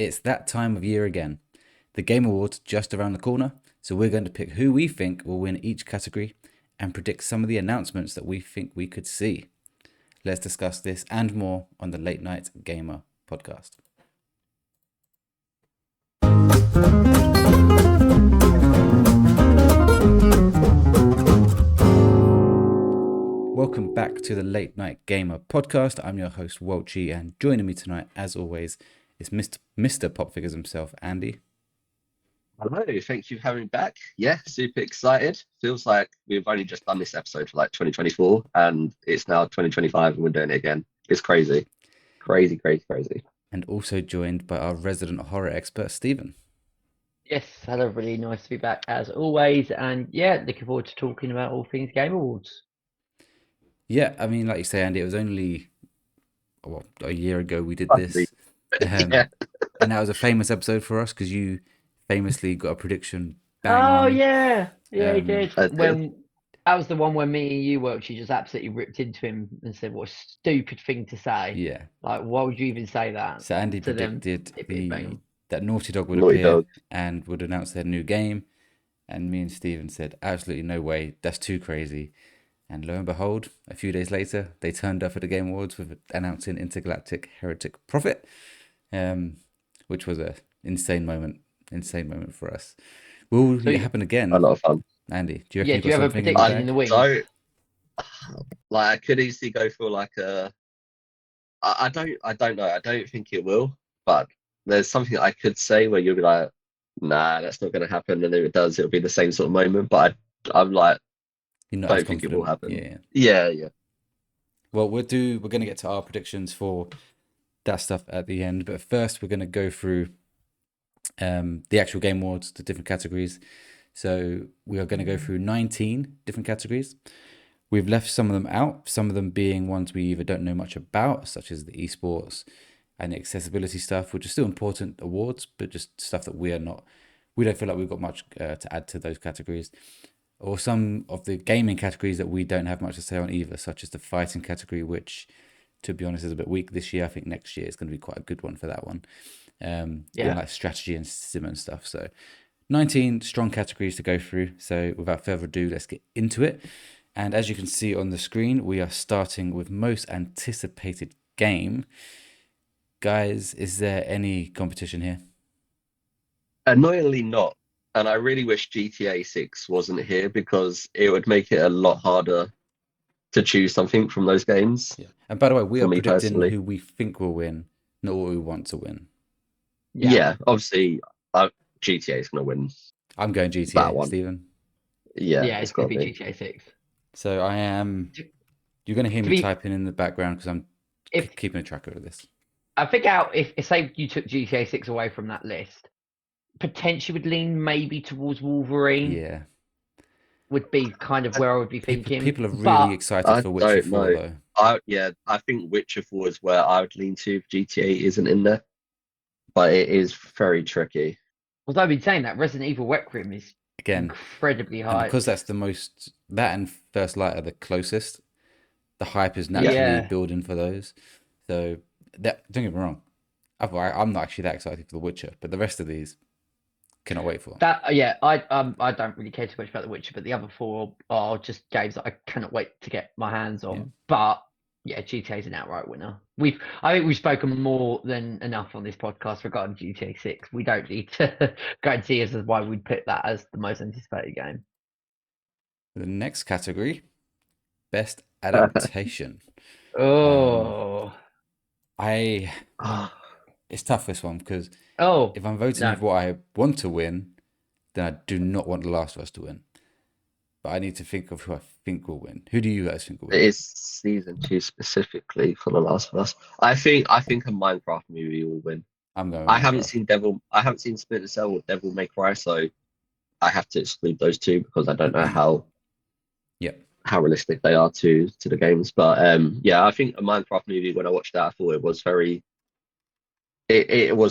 It's that time of year again. The Game Awards just around the corner, so we're going to pick who we think will win each category and predict some of the announcements that we think we could see. Let's discuss this and more on the Late Night Gamer podcast. Welcome back to the Late Night Gamer podcast. I'm your host, Welchy, and joining me tonight, as always, is Mr. Pop Figures himself, Andy. Hello, thank you for having me back. Yeah, super excited. Feels like we've only just done this episode for like 2024 and it's now 2025 and we're doing it again. It's crazy. Crazy. And also joined by our resident horror expert, Stephen. Yes, hello everybody, nice to be back as always. And yeah, looking forward to talking about all things Game Awards. Yeah, I mean, like you say, Andy, it was only a year ago we did this. Yeah. And that was a famous episode for us because you famously got a prediction bang Oh on. yeah, he I did. did. When that was the one where me and you worked, she just absolutely ripped into him and said, "What a stupid thing to say! Yeah. Like, why would you even say that?" So Andy to them? predicted that Naughty Dog would Naughty appear Dog. and would announce their new game. And me and Stephen said, absolutely no way, that's too crazy. And lo and behold, a few days later, they turned up at the Game Awards with announcing Intergalactic Heretic Prophet, which was an insane moment for us. Will So it happen again? A lot of fun. Andy, do you reckon yeah, you've do got you have a something in the prediction bag? in the wing? So, like, I could easily go for like I don't know. I don't think it will, but there's something I could say where you'll be like, nah, that's not going to happen. And if it does, it'll be the same sort of moment. But I'm like, You're not as don't think it will confident. happen. Yeah. Yeah. Well, we're going to get to our predictions for that stuff at the end, but first we're going to go through the actual Game Awards, the different categories. So we are going to go through 19 different categories. We've left some of them out, some of them being ones we either don't know much about, such as the esports and the accessibility stuff, which are still important awards, but just stuff that we don't feel like we've got much to add to those categories. Or some of the gaming categories that we don't have much to say on either, such as the fighting category, which, to be honest, is a bit weak this year. I think next year is going to be quite a good one for that one. Like strategy and sim and stuff. So 19 strong categories to go through. So without further ado, let's get into it. And as you can see on the screen, we are starting with most anticipated game. Guys, is there any competition here? Annoyingly not. And I really wish GTA 6 wasn't here because it would make it a lot harder to choose something from those games. Yeah. And by the way, we For are me predicting personally. who we think will win, not what we want to win. Yeah, obviously, GTA is going to win. I'm going GTA, That one. Stephen. Yeah, it's going to be GTA 6. So I am. You're going to hear me typing in the background because I'm keeping a track of this. I think if say you took GTA 6 away from that list, potentially would lean maybe towards Wolverine. Yeah. Would be kind of where I would be thinking. People are really excited for Witcher 4, though. I think Witcher 4 is where I would lean to if GTA isn't in there. But it is very tricky. Although I've been saying that Resident Evil Requiem is incredibly high. Because that's the most, that and First Light are the closest, the hype is naturally building for those. So don't get me wrong, I'm not actually that excited for The Witcher, but the rest of these cannot wait for. That yeah, I don't really care too much about The Witcher, but the other four are just games that I cannot wait to get my hands on. Yeah. But yeah, GTA is an outright winner. I think we've spoken more than enough on this podcast regarding GTA 6. We don't need to go and see as why we'd put that as the most anticipated game. The next category, best adaptation. It's tough, this one, because if I'm voting with what I want to win, then I do not want The Last of Us to win. But I need to think of who I think will win. Who do you guys think will win? It is season 2 specifically for The Last of Us. I think a Minecraft movie will win. I haven't seen Splinter Cell or Devil May Cry, so I have to exclude those two because I don't know how realistic they are to the games. But I think a Minecraft movie, when I watched that, I thought it was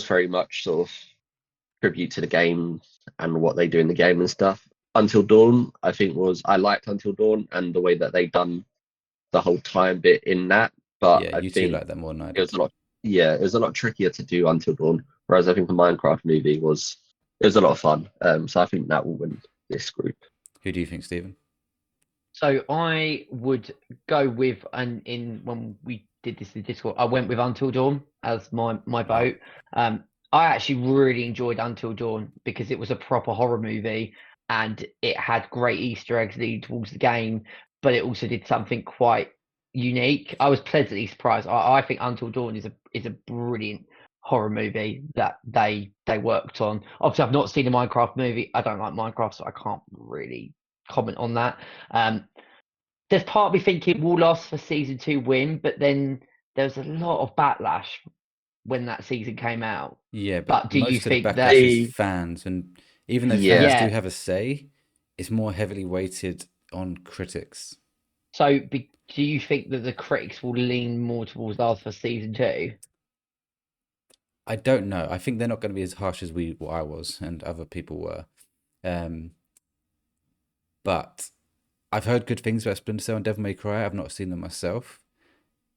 very much sort of tribute to the game and what they do in the game and stuff. Until Dawn, I liked Until Dawn and the way that they done the whole time bit in that. But I think like that more than I do. It was a lot trickier to do Until Dawn. Whereas I think the Minecraft movie was a lot of fun. So I think that will win this group. Who do you think, Stephen? So I would go with, and when we did this in Discord, I went with Until Dawn as my vote. I actually really enjoyed Until Dawn because it was a proper horror movie and it had great Easter eggs leading towards the game, but it also did something quite unique. I was pleasantly surprised. I think Until Dawn is a brilliant horror movie that they worked on. Obviously, I've not seen a Minecraft movie. I don't like Minecraft, so I can't really comment on that. There's part of me thinking we'll last for season 2 win, but then there's a lot of backlash when that season came out. Yeah, but do most you of the think backlash that is fans, and even though fans do have a say, it's more heavily weighted on critics. So do you think that the critics will lean more towards last for season 2? I don't know. I think they're not going to be as harsh as I was and other people were. But I've heard good things about Splinter Cell and Devil May Cry. I've not seen them myself.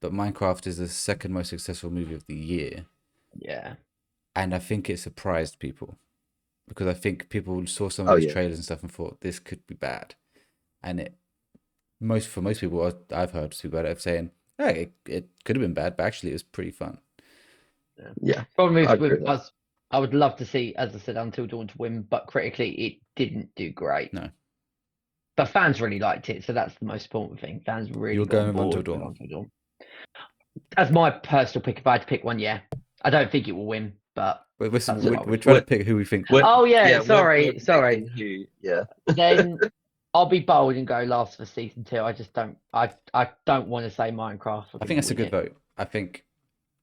But Minecraft is the second most successful movie of the year. Yeah. And I think it surprised people. Because I think people saw some of these trailers and stuff and thought, this could be bad. And for most people, I've heard people about it saying, hey, it could have been bad, but actually it was pretty fun. Yeah. Problem is with us, I would love to see, as I said, Until Dawn to win, but critically it didn't do great. No. But fans really liked it, so that's the most important thing. Fans really You're going with Until Dawn. As my personal pick, if I had to pick one, yeah. I don't think it will win, but we're trying to pick who we think. Sorry. Yeah. Then I'll be bold and go last for season 2. I just don't. I don't want to say Minecraft. I think that's a good vote. I think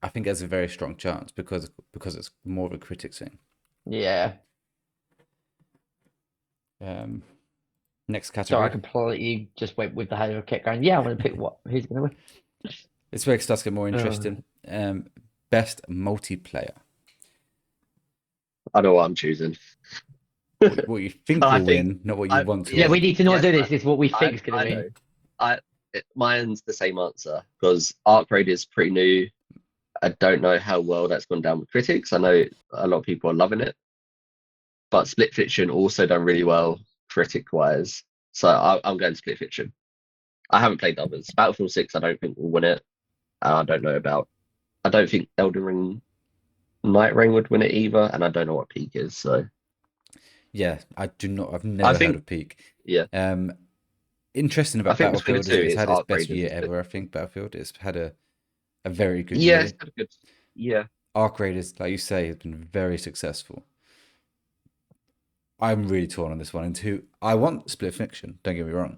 there's a very strong chance because it's more of a critics thing. Yeah. Next category. Sorry, I completely just went with the head of kept going. Yeah, I want to pick who's going to win. It's where it starts to get more interesting. Best multiplayer. I know what I'm choosing. What you think will win, not what you want to. Yeah, we need to not do this. It's what we think is going to win. Mine's the same answer because Arc Raid is pretty new. I don't know how well that's gone down with critics. I know a lot of people are loving it, but Split Fiction also done really well critic-wise. So I'm going to Split Fiction. I haven't played others. Battlefield 6, I don't think will win it. I don't think Elden Ring Night Ring would win it either, and I don't know what Peak is. So yeah, I do not. I've never heard of Peak. Yeah. Interesting about Battlefield is it's had its best year ever. I think Battlefield has had a very good year. It's had a good. Yeah. Arc Raid is, like you say, has been very successful. I'm really torn on this one. And I want Split Fiction. Don't get me wrong.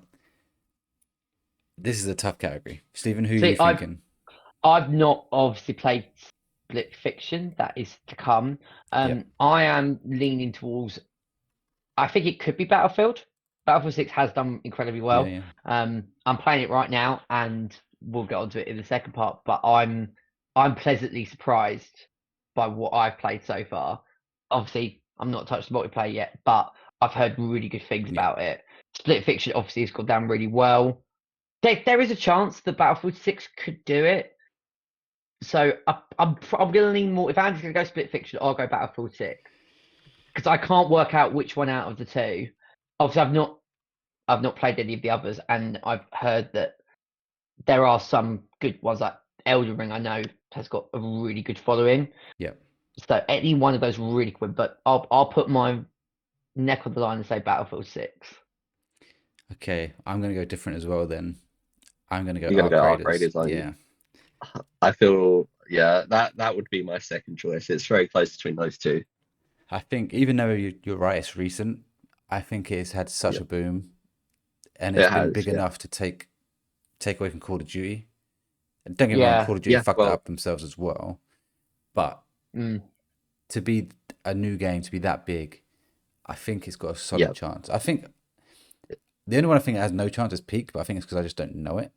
This is a tough category. Stephen, who are you thinking? I've not obviously played Split Fiction. That is to come. I am leaning towards. I think it could be Battlefield. Battlefield 6 has done incredibly well. Yeah. I'm playing it right now, and we'll get onto it in the second part. But I'm pleasantly surprised by what I've played so far. Obviously, I'm not touched the multiplayer yet, but I've heard really good things about it. Split Fiction obviously has gone down really well. There is a chance that Battlefield 6 could do it. So I'm going to lean more. If Andy's going to go Split Fiction, I'll go Battlefield 6 because I can't work out which one out of the two. Obviously, I've not played any of the others, and I've heard that there are some good ones. Like Elden Ring, I know has got a really good following. Yeah. So any one of those really good, but I'll put my neck on the line and say Battlefield 6. Okay, I'm going to go different as well. Then I'm going to go Arc Raiders. Yeah. I feel that would be my second choice. It's very close between those two. I think even though you're right, it's recent. I think it's had such a boom, and it's been big enough to take away from Call of Duty. And don't get me wrong, Call of Duty fucked up themselves as well, but to be a new game, to be that big, I think it's got a solid chance. I think the only one I think that has no chance is Peak, but I think it's because I just don't know it.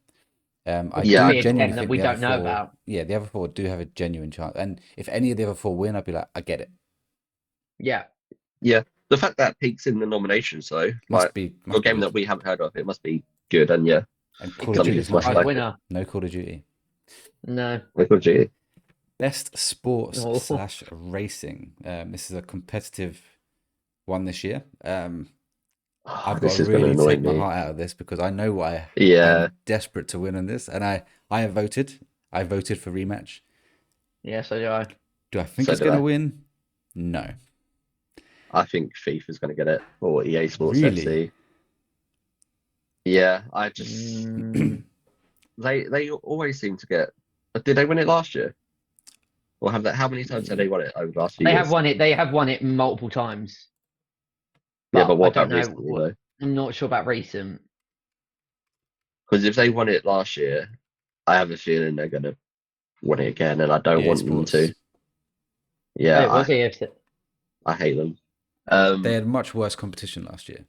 I genuinely think we don't know about. Yeah, the other four do have a genuine chance, and if any of the other four win, I'd be like, I get it. Yeah. The fact that Peak's in the nominations, though, must be a game that we haven't heard of. It must be good, and and Call of Duty is winner. No Call of Duty. No. Call of Duty. Best sports Oh. slash racing. This is a competitive one this year. I've got to really take my heart out of this because I know I'm desperate to win on this, and I have voted. I voted for rematch. Yeah, so do I. Do I think it's going to win? No. I think FIFA's going to get it, or EA Sports Really? FC. Yeah, I just they always seem to get. Did they win it last year? Or have they? How many times have they won it over the last few years? Have won it. They have won it multiple times. Yeah, but what I about don't know. recently though? I'm not sure about recent. Because if they won it last year, I have a feeling they're going to win it again, and I don't want them to. Yeah, it was EFC. I hate them. They had much worse competition last year.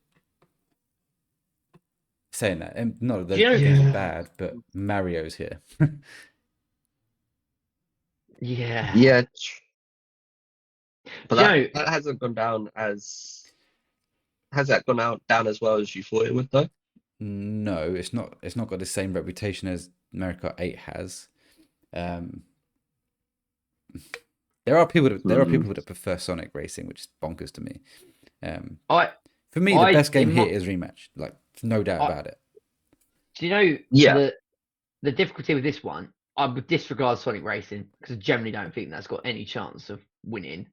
Saying that, and no, those games are bad, but Mario's here. Yeah. Yeah. But that hasn't gone down as. Has that gone down as well as you thought it would, though? No, it's not. It's not got the same reputation as Mario Kart 8 has. There are people that prefer Sonic Racing, which is bonkers to me. For me, the best game here is Rematch. Like, no doubt about it. Do you know? Yeah. The difficulty with this one, I would disregard Sonic Racing because I generally don't think that's got any chance of winning.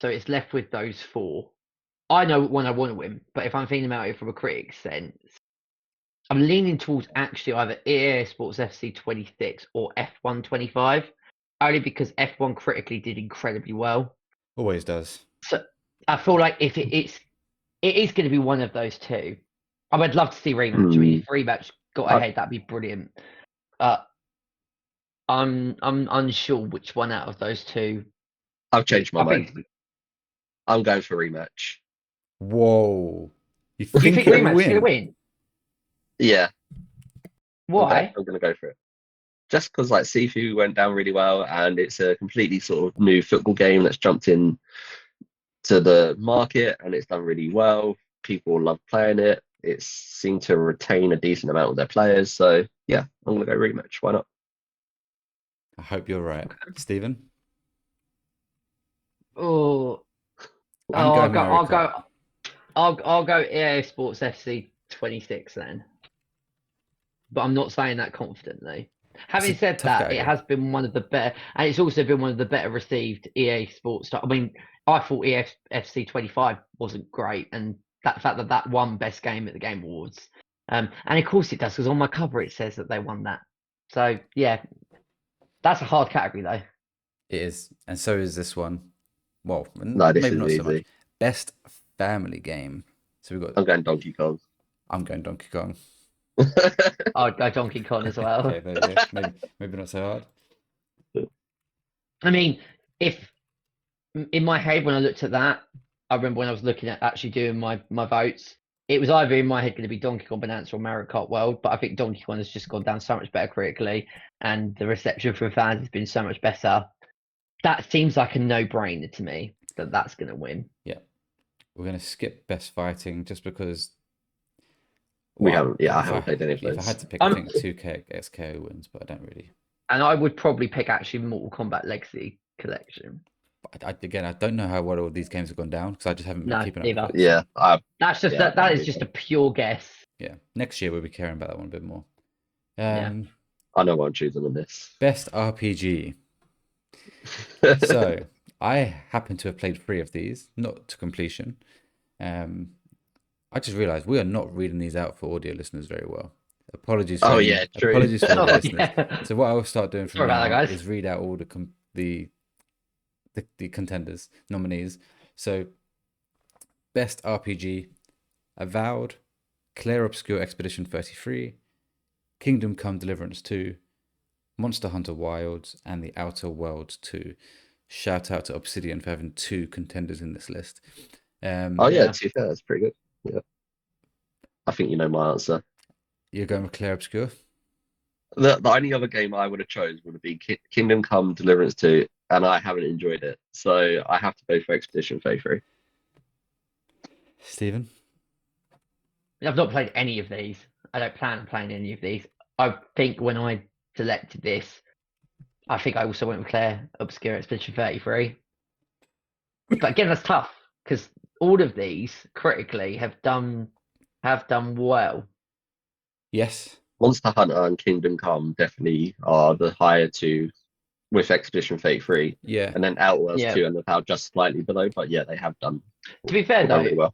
So it's left with those four. I know when I want to win, but if I'm thinking about it from a critic's sense, I'm leaning towards actually either EA Sports FC 26 or F1 25, only because F1 critically did incredibly well. Always does. So I feel like if it is going to be one of those two. I would love to see rematch. I mean, if rematch got ahead, that'd be brilliant. I'm unsure which one out of those two. I've changed my mind. I'm going for rematch. Whoa! You think rematch is going to win? Yeah. Why? I'm going to go for it. Just because like Sifu went down really well, and it's a completely sort of new football game that's jumped in to the market, and it's done really well. People love playing it. It seemed to retain a decent amount of their players. So yeah, I'm going to go rematch. Why not? I hope you're right, Stephen. I'll go EA Sports FC 26 then. But I'm not saying that confidently. Having said that, it has been one of the better, and it's also been one of the better received EA Sports. I mean, I thought EFC 25 wasn't great, and that fact that won best game at the Game Awards, and of course it does, because on my cover it says that they won that. So yeah, that's a hard category though. It is, and so is this one. Well, no, maybe not so much. Best family game. So we've got. I'm going Donkey Kong. I'm going Donkey Kong. I'd go Donkey Kong as well. Okay, there you go. Maybe not so hard. I mean, if in my head when I looked at that, I remember when I was looking at actually doing my votes, it was either in my head going to be Donkey Kong Bonanza or Mario Kart World, but I think Donkey Kong has just gone down so much better critically, and the reception from fans has been so much better. That seems like a no-brainer to me that that's going to win. Yeah, we're going to skip best fighting just because. I haven't played any of those. If I had to pick, I think 2K XKO wins, but I don't really. And I would probably pick actually Mortal Kombat Legacy Collection. But I don't know how well all these games have gone down because I just haven't been keeping up with it. Yeah, that's just that is just a pure guess. Yeah, next year we'll be caring about that one a bit more. I know what I'm choosing on this. Best RPG. So I happen to have played 3 of these, not to completion. I just realised we are not reading these out for audio listeners very well. Apologies. True. Apologies for audio listeners. So what I will start doing from now is read out all the contenders, nominees. So, best RPG: Avowed, Clair Obscur Expedition 33, Kingdom Come Deliverance 2, Monster Hunter Wilds, and The Outer Worlds 2. Shout out to Obsidian for having 2 contenders in this list. To be fair, that's pretty good. Yeah, I think you know my answer. You're going with Clair Obscur? The only other game I would have chose would have been Kingdom Come Deliverance 2, and I haven't enjoyed it, so I have to go for Expedition 33. Stephen? I've not played any of these. I don't plan on playing any of these. I think when I selected this, I think I also went with Claire Obscura Expedition 33. But again, that's tough because all of these critically have done well. Yes. Monster Hunter and Kingdom Come definitely are the higher two with Expedition 33. Yeah. And then Outworlds 2 and Avowed just slightly below. But yeah, they have done. To be fair, though, really well.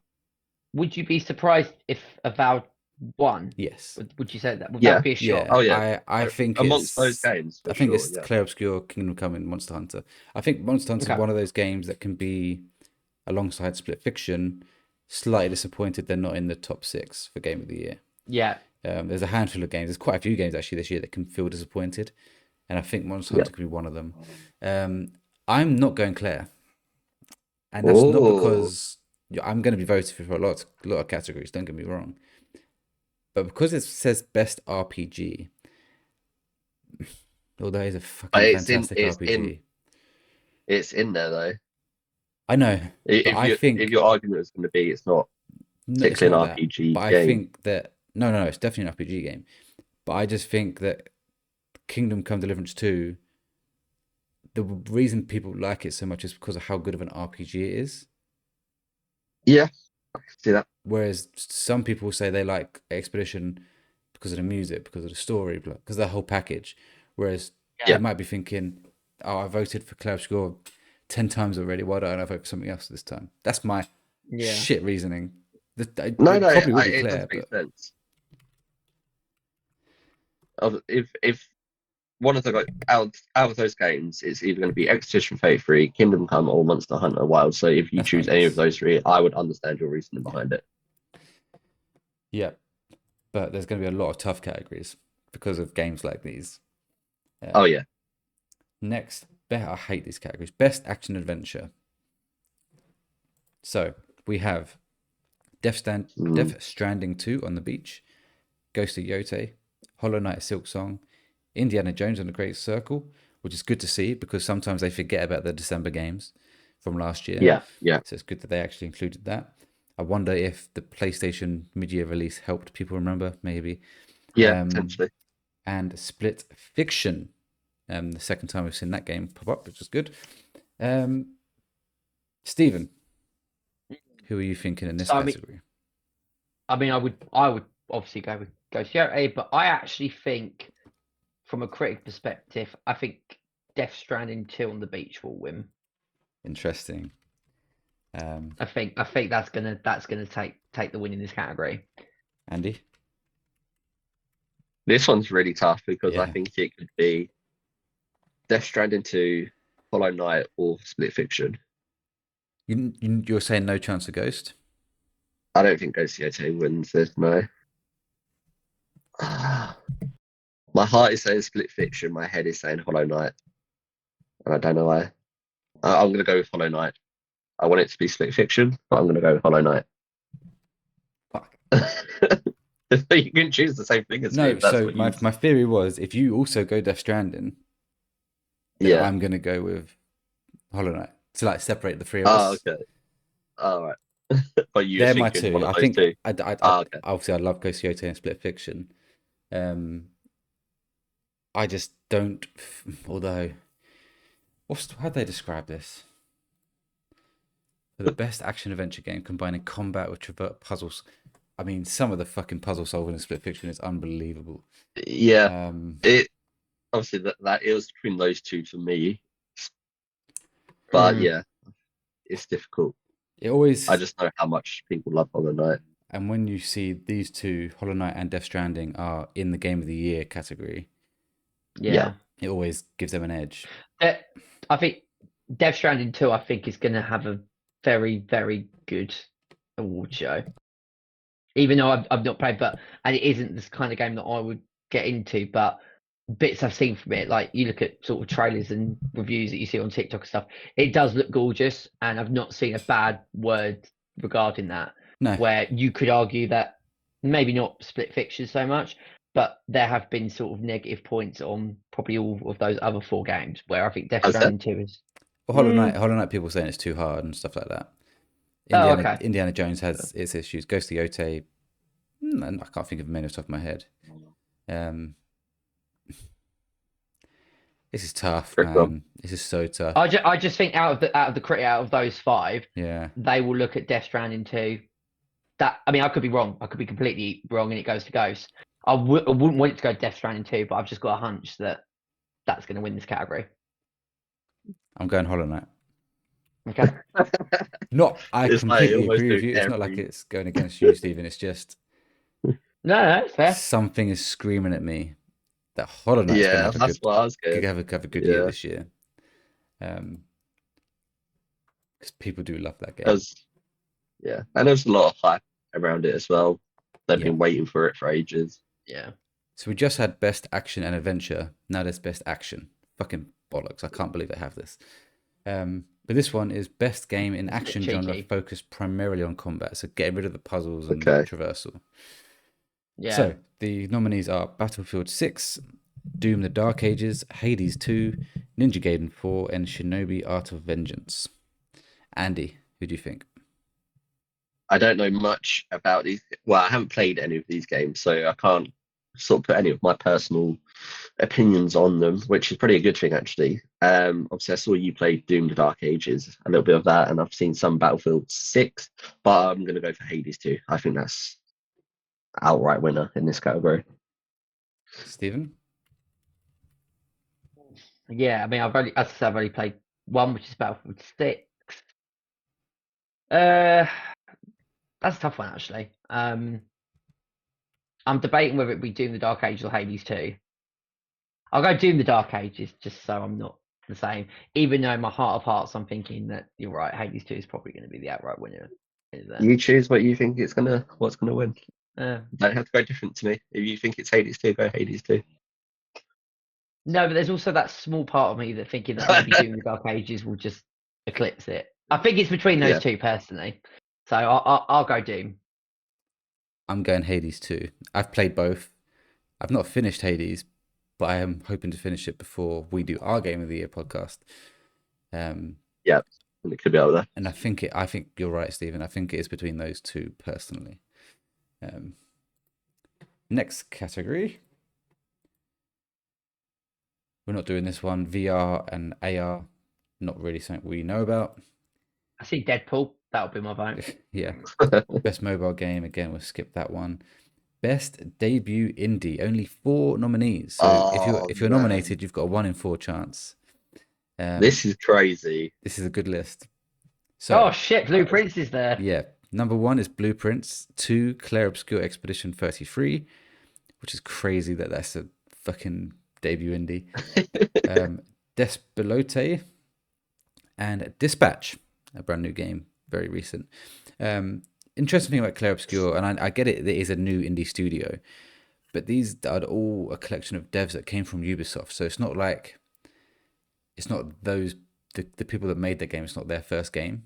Would you be surprised if Avowed won? Yes. Would you say that? Would Yeah. that be a shock? Yeah. Oh yeah. I think amongst those games, I think sure, it's Clair Obscur, Kingdom Come, and Monster Hunter. I think Monster Hunter is one of those games that can be alongside Split Fiction. Slightly disappointed they're not in the top 6 for Game of the Year. Yeah. There's a handful of games. There's quite a few games actually this year that can feel disappointed, and I think Monster Hunter could be one of them. I'm not going Claire, and that's not because I'm going to be voted for a lot of categories. Don't get me wrong, but because it says best RPG, although it's a fucking fantastic RPG, it's in there though. I know. I think if your argument is going to be it's not particularly an RPG but game. I think that no, it's definitely an RPG game. But I just think that Kingdom Come Deliverance 2, the reason people like it so much is because of how good of an RPG it is. Yeah, I can see that. Whereas some people say they like Expedition because of the music, because of the story, because of the whole package. Whereas they might be thinking, oh, I voted for Clair Obscur 10 times already. Why don't I vote for something else this time? That's my shit reasoning. It probably would be Claire, does make sense. If one of the out of those games, it's either going to be Expedition 33, Kingdom Come, or Monster Hunter Wild. So if you choose any of those three, I would understand your reasoning behind it. Yeah, but there's going to be a lot of tough categories because of games like these. Oh yeah. Next, I hate these categories. Best action adventure. So we have Death Stranding 2 on the beach, Ghost of Yote, Hollow Knight Silksong, Indiana Jones and the Great Circle, which is good to see because sometimes they forget about the December games from last year. Yeah. So it's good that they actually included that. I wonder if the PlayStation mid-year release helped people remember, maybe. Yeah, potentially. And Split Fiction. The second time we've seen that game pop up, which is good. Stephen, who are you thinking in this category? I would obviously go with Ghost of Yote, but I actually think, from a critic perspective, I think Death Stranding 2 on the beach will win. Interesting. I think that's gonna take the win in this category. Andy? This one's really tough because I think it could be Death Stranding 2, Hollow Knight, or Split Fiction. You're saying no chance of Ghost? I don't think Ghost of Yote wins this, no. My heart is saying Split Fiction, my head is saying Hollow Knight. And I don't know why. I'm going to go with Hollow Knight. I want it to be Split Fiction, but I'm going to go with Hollow Knight. Fuck. You can choose the same thing as me. No, so my theory was if you also go Death Stranding, I'm going to go with Hollow Knight to like separate the three of us. Oh, okay. All right. But they're my two. I think obviously I love Ghost of Yote and Split Fiction. I just don't. Although, how'd they describe this? For the best action adventure game combining combat with puzzles. I mean, some of the fucking puzzle solving in Split Fiction is unbelievable. Yeah. It obviously that it was between those two for me, but yeah, it's difficult. I just know how much people love Hollow Knight. And when you see these two, Hollow Knight and Death Stranding, are in the Game of the Year category, it always gives them an edge. I think Death Stranding 2, I think, is going to have a very, very good award show. Even though I've not played, and it isn't this kind of game that I would get into, but bits I've seen from it, like you look at sort of trailers and reviews that you see on TikTok and stuff, it does look gorgeous, and I've not seen a bad word regarding that. No. Where you could argue that maybe not Split Fiction so much, but there have been sort of negative points on probably all of those other 4 games where I think Death Stranding 2 is. Well, Hollow Knight, people saying it's too hard and stuff like that. Indiana Jones has its issues. Ghost of Yote, I can't think of many off the top of my head. This is tough, man. This is so tough. I just think out of those 5, yeah, they will look at Death Stranding 2. I mean, I could be wrong. I could be completely wrong, and it goes to Ghost. I wouldn't want it to go Death Stranding 2, but I've just got a hunch that that's going to win this category. I'm going Hollow Knight. Okay. I completely agree with you. It's not like it's going against you, Stephen. It's just no, it's fair. Something is screaming at me that Hollow Knight's going to have a good year this year. Because people do love that game. Yeah, and there's a lot of hype around it as well. They've been waiting for it for ages. Yeah. So we just had Best Action and Adventure. Now there's Best Action. Fucking bollocks. I can't believe I have this. But this one is Best Game in Action genre focused primarily on combat. So getting rid of the puzzles and traversal. Yeah. So the nominees are Battlefield 6, Doom the Dark Ages, Hades 2, Ninja Gaiden 4, and Shinobi Art of Vengeance. Andy, who do you think? I don't know much about these. Well, I haven't played any of these games, so I can't sort of put any of my personal opinions on them, which is probably a good thing, actually. Obviously, I saw you play Doom the Dark Ages, a little bit of that, and I've seen some Battlefield 6, but I'm going to go for Hades 2. I think that's outright winner in this category. Stephen? Yeah, I mean, I've only played one, which is Battlefield 6. That's a tough one, actually. I'm debating whether it be Doom the Dark Ages or Hades 2. I'll go Doom the Dark Ages just so I'm not the same. Even though in my heart of hearts, I'm thinking that you're right. Hades 2 is probably going to be the outright winner. You choose what you think what's gonna win. Don't have to go different to me. If you think it's Hades 2, go Hades 2. No, but there's also that small part of me that thinking that maybe Doom the Dark Ages will just eclipse it. I think it's between those two personally. So I'll go Doom. I'm going Hades 2. I've played both. I've not finished Hades, but I am hoping to finish it before we do our Game of the Year podcast. Yeah, and it could be over there. And I think you're right, Stephen. I think it is between those two personally. Next category. We're not doing this one. VR and AR, not really something we know about. I see Deadpool. That'll be my vote. Yeah. Best mobile game. Again, we'll skip that one. Best debut indie. Only 4 nominees. So if you're nominated, you've got a 1 in 4 chance. This is crazy. This is a good list. So, oh shit, Blueprints is there. Yeah. Number 1 is Blueprints. 2, Clair Obscur Expedition 33, which is crazy that that's a fucking debut indie. Despelote and Dispatch, a brand new game, very recent. Interesting thing about Clair Obscur, and I get it is a new indie studio, but these are all a collection of devs that came from Ubisoft. So it's not those the people that made the game. It's not their first game.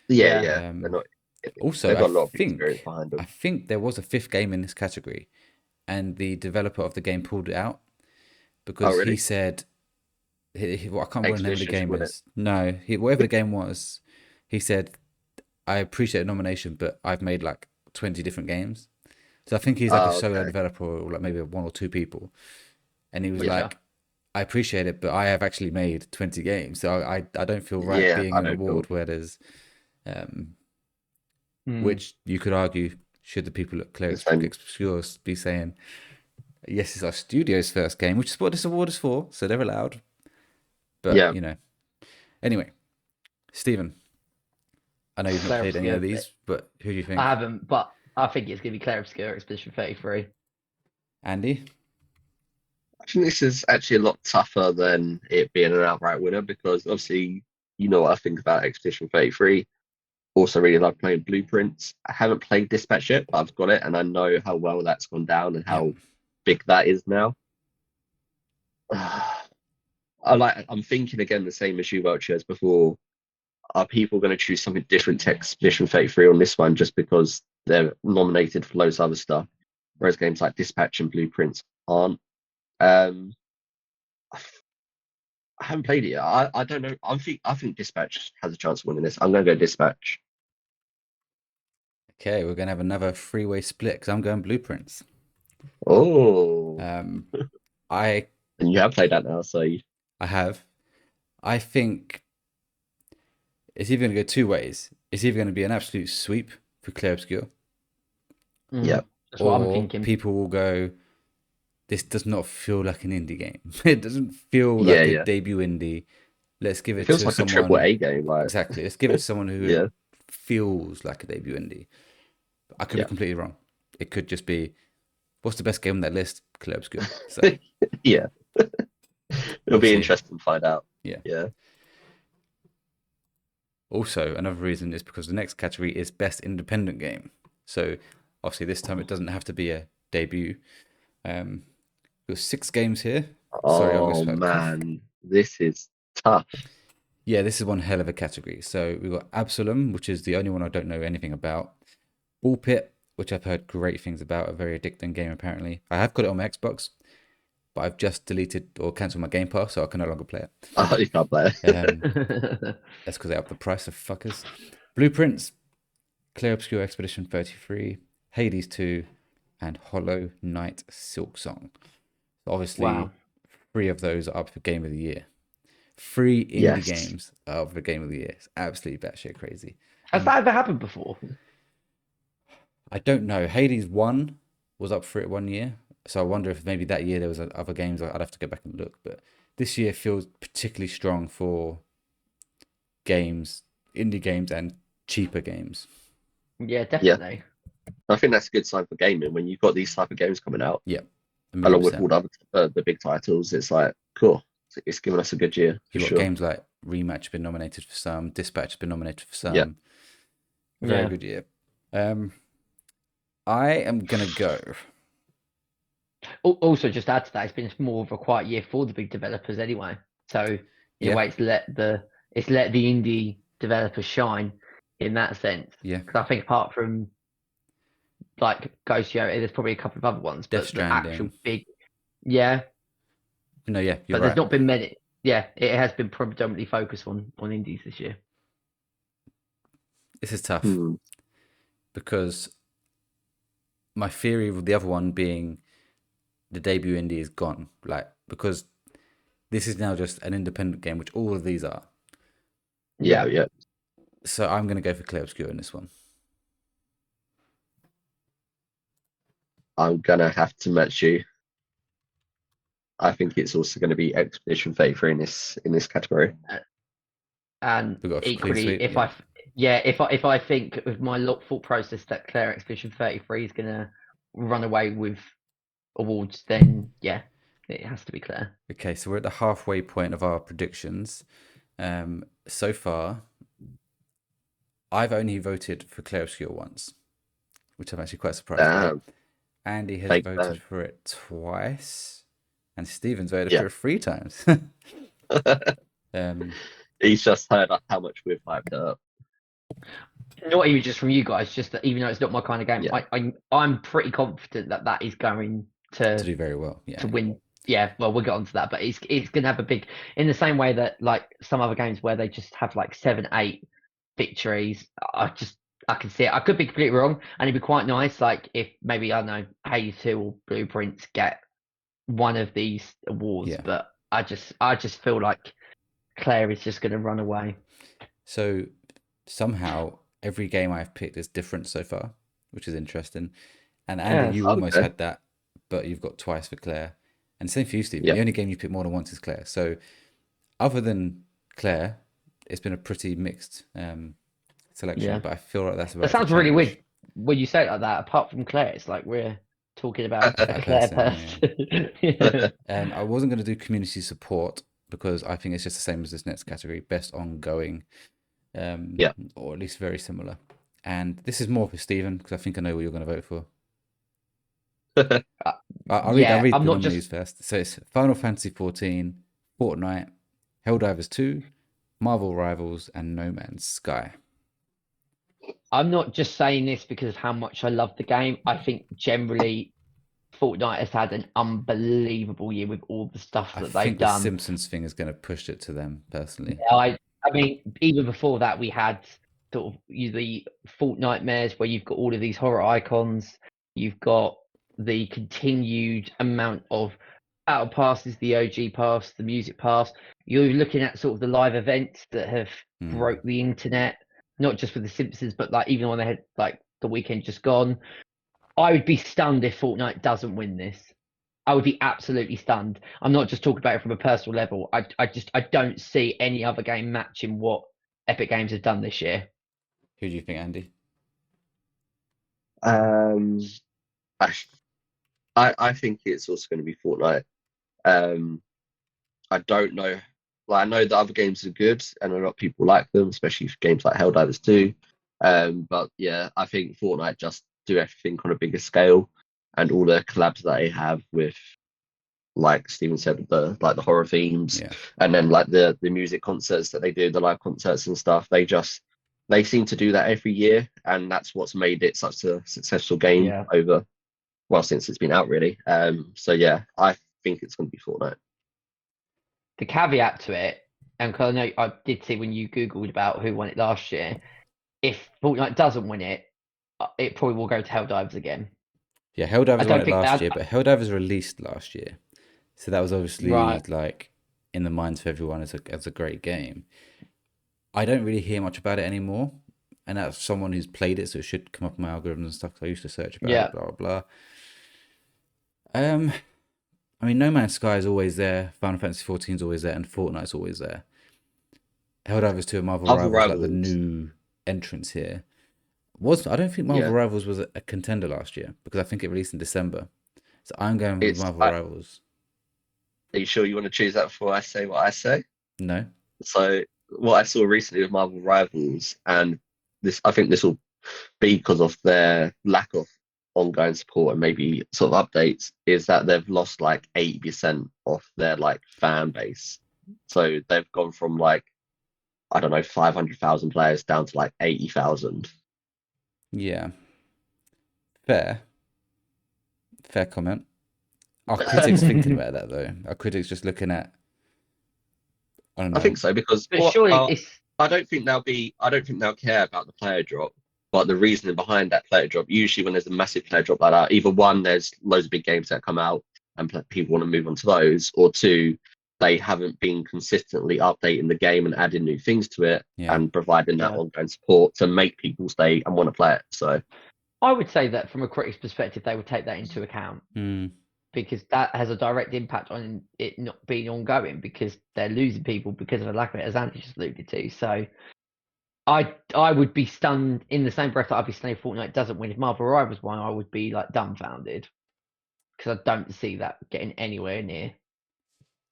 Yeah. They're not. Also, I think there was a 5th game in this category, and the developer of the game pulled it out because he said, I can't remember the name of the game is. No, whatever the game was, he said, I appreciate the nomination, but I've made like 20 different games. So I think he's like a solo developer, or like maybe 1 or 2 people. And he was like, I appreciate it, but I have actually made 20 games. So I don't feel right being an award where there's, which you could argue, should the people at Clair Obscur be saying, yes, it's our studio's first game, which is what this award is for. So they're allowed. But, anyway, Stephen. I know you've not played any of these, but who do you think? I haven't, but I think it's going to be Clair Obscur Expedition 33. Andy? I think this is actually a lot tougher than it being an outright winner, because obviously, you know what I think about Expedition 33. Also really love playing Blueprints. I haven't played Dispatch yet, but I've got it, and I know how well that's gone down and how big that is now. I'm thinking again the same as you, Welchy, as before. Are people going to choose something different to Expedition 33 on this one just because they're nominated for loads of other stuff, whereas games like Dispatch and Blueprints aren't? I haven't played it yet. I don't know. I think Dispatch has a chance of winning this. I'm going to go Dispatch. Okay, we're going to have another 3-way split because I'm going Blueprints. Oh. And you have played that now, so I have. I think it's either going to go two ways. It's either going to be an absolute sweep for Clair Obscur, Yeah. That's what I'm or thinking. people will go, this does not feel like an indie game. It doesn't feel Yeah, like a yeah. debut indie. Let's give It it feels to like a triple someone. A game, like Exactly. Let's give it to someone who yeah, feels like a debut indie. I could be yeah, completely wrong. It could just be, what's the best game on that list? Clair Obscur. So yeah. It'll we'll be see. interesting to find out. Yeah. Yeah. Also, another reason is because the next category is best independent game. So obviously this time it doesn't have to be a debut. There's 6 games here. Sorry, I Oh almost had a cough. man, this is tough. Yeah, this is one hell of a category. So we've got Absalom, which is the only one I don't know anything about. Ball Pit, which I've heard great things about, a very addicting game apparently. I have got it on my Xbox, but I've just deleted or cancelled my Game Pass, so I can no longer play it. Oh, you can't play it. That's because they upped the price of fuckers. Blueprints, Clair Obscur Expedition 33, Hades 2, and Hollow Knight Silksong. So obviously, Wow. 3 of those are up for Game of the Year. 3 indie Yes. games are up for Game of the Year. It's absolutely batshit crazy. Has that ever happened before? I don't know. Hades 1 was up for it one year. So I wonder if maybe that year there was other games. I'd have to go back and look. But this year feels particularly strong for games, indie games, and cheaper games. Yeah, definitely. I think that's a good sign for gaming when you've got these type of games coming out. Yeah. Along with all the big titles, it's like cool. It's given us a good year. You've got sure. games like Rematch has been nominated for some, Dispatch has been nominated for some. Yeah. Very good year. I am gonna go. Also, just add to that, it's been more of a quiet year for the big developers anyway. So in a way, it's let the indie developers shine in that sense. Yeah. Because I think apart from like Ghost Yoda, there's probably a couple of other ones, Death but Stranding. the actual big, yeah. No, yeah, you're but right. there's not been many. Yeah, it has been predominantly focused on indies this year. This is tough because my theory with the other one being the debut indie is gone. Like, because this is now just an independent game, which all of these are. Yeah, yeah. So I'm going to go for Clair Obscur in this one. I'm going to have to match you. I think it's also going to be Expedition 33 in this category. And equally, if I think with my thought process that Clair Expedition 33 is going to run away with awards, then yeah, it has to be Clair. Okay, so we're at the halfway point of our predictions. So far, I've only voted for Clair Obscur once, which I'm actually quite surprised about. Andy has voted for it twice, and Steven's voted for it 3 times. He's just heard how much we've hyped up. Not even just from you guys, just that even though it's not my kind of game, I'm pretty confident that is going to do very well. Yeah. To win. Yeah, well, we'll get onto that, but it's going to have a big, in the same way that like some other games where they just have like 7, 8 victories. I can see it. I could be completely wrong, and it'd be quite nice, like if maybe I don't know Hades 2 or Blueprints get one of these awards, but I just feel like Clair is just going to run away. So somehow every game I've picked is different so far, which is interesting. And Andy, you almost had that, but you've got twice for Clair. And same for you, Stephen. The only game you picked more than once is Clair. So other than Clair, it's been a pretty mixed selection, but I feel like that's about that sounds really weird when you say it like that. Apart from Clair, it's like we're talking about a Clair person. I wasn't going to do community support because I think it's just the same as this next category, best ongoing, or at least very similar. And this is more for Stephen because I think I know what you're going to vote for. I'll read the nominees first. So it's Final Fantasy XIV, Fortnite, Helldivers 2, Marvel Rivals, and No Man's Sky. I'm not just saying this because of how much I love the game. I think generally Fortnite has had an unbelievable year with all the stuff that they've done. I think the Simpsons thing is going to push it to them personally. Yeah, I mean, even before that, we had sort of the Fortnitemares where you've got all of these horror icons. You've got the continued amount of battle passes, the OG pass, the music pass. You're looking at sort of the live events that have broke the internet, not just with the Simpsons, but like even when they had like the weekend just gone. I would be stunned if Fortnite doesn't win this. I would be absolutely stunned. I'm not just talking about it from a personal level. I don't see any other game matching what Epic Games have done this year. Who do you think, Andy? I think it's also going to be Fortnite. I don't know. Like, I know the other games are good, and a lot of people like them, especially for games like Helldivers 2. But yeah, I think Fortnite just do everything on a bigger scale, and all the collabs that they have with, like Steven said, the horror themes, and then like the music concerts that they do, the live concerts and stuff. They seem to do that every year, and that's what's made it such a successful game over, well, since it's been out really. So yeah, I think it's going to be Fortnite. The caveat to it, and because I know I did see when you Googled about who won it last year, if Fortnite doesn't win it, it probably will go to Helldivers again. Yeah, Helldivers won it last year, but Helldivers released last year. So that was obviously like in the minds of everyone as a great game. I don't really hear much about it anymore. And that's someone who's played it, so it should come up in my algorithms and stuff. So I used to search about it, blah, blah, blah. I mean, No Man's Sky is always there. Final Fantasy 14 is always there, and Fortnite's always there. Helldivers 2 and Marvel Rivals like the new entrance here. I don't think Marvel Rivals was a contender last year because I think it released in December. So I'm going with Marvel Rivals. Are you sure you want to choose that before I say what I say? No. So what I saw recently with Marvel Rivals, and I think this will be because of their lack of ongoing support and maybe sort of updates, is that they've lost like 80% of their like fan base. So they've gone from like, I don't know, 500,000 players down to like 80,000. Yeah. Fair comment. Our critics thinking about that though. Our critics just looking at. I think so, because I don't think they'll care about the player drop. But the reasoning behind that player drop, usually when there's a massive player drop like that, either one, there's loads of big games that come out and people want to move on to those, or two, they haven't been consistently updating the game and adding new things to it and providing that ongoing support to make people stay and want to play it. So I would say that from a critic's perspective, they would take that into account because that has a direct impact on it not being ongoing because they're losing people because of a lack of it, as Andy just alluded to. So I would be stunned in the same breath that I'd be stunned if Fortnite doesn't win. If Marvel Rivals won, I would be like dumbfounded because I don't see that getting anywhere near.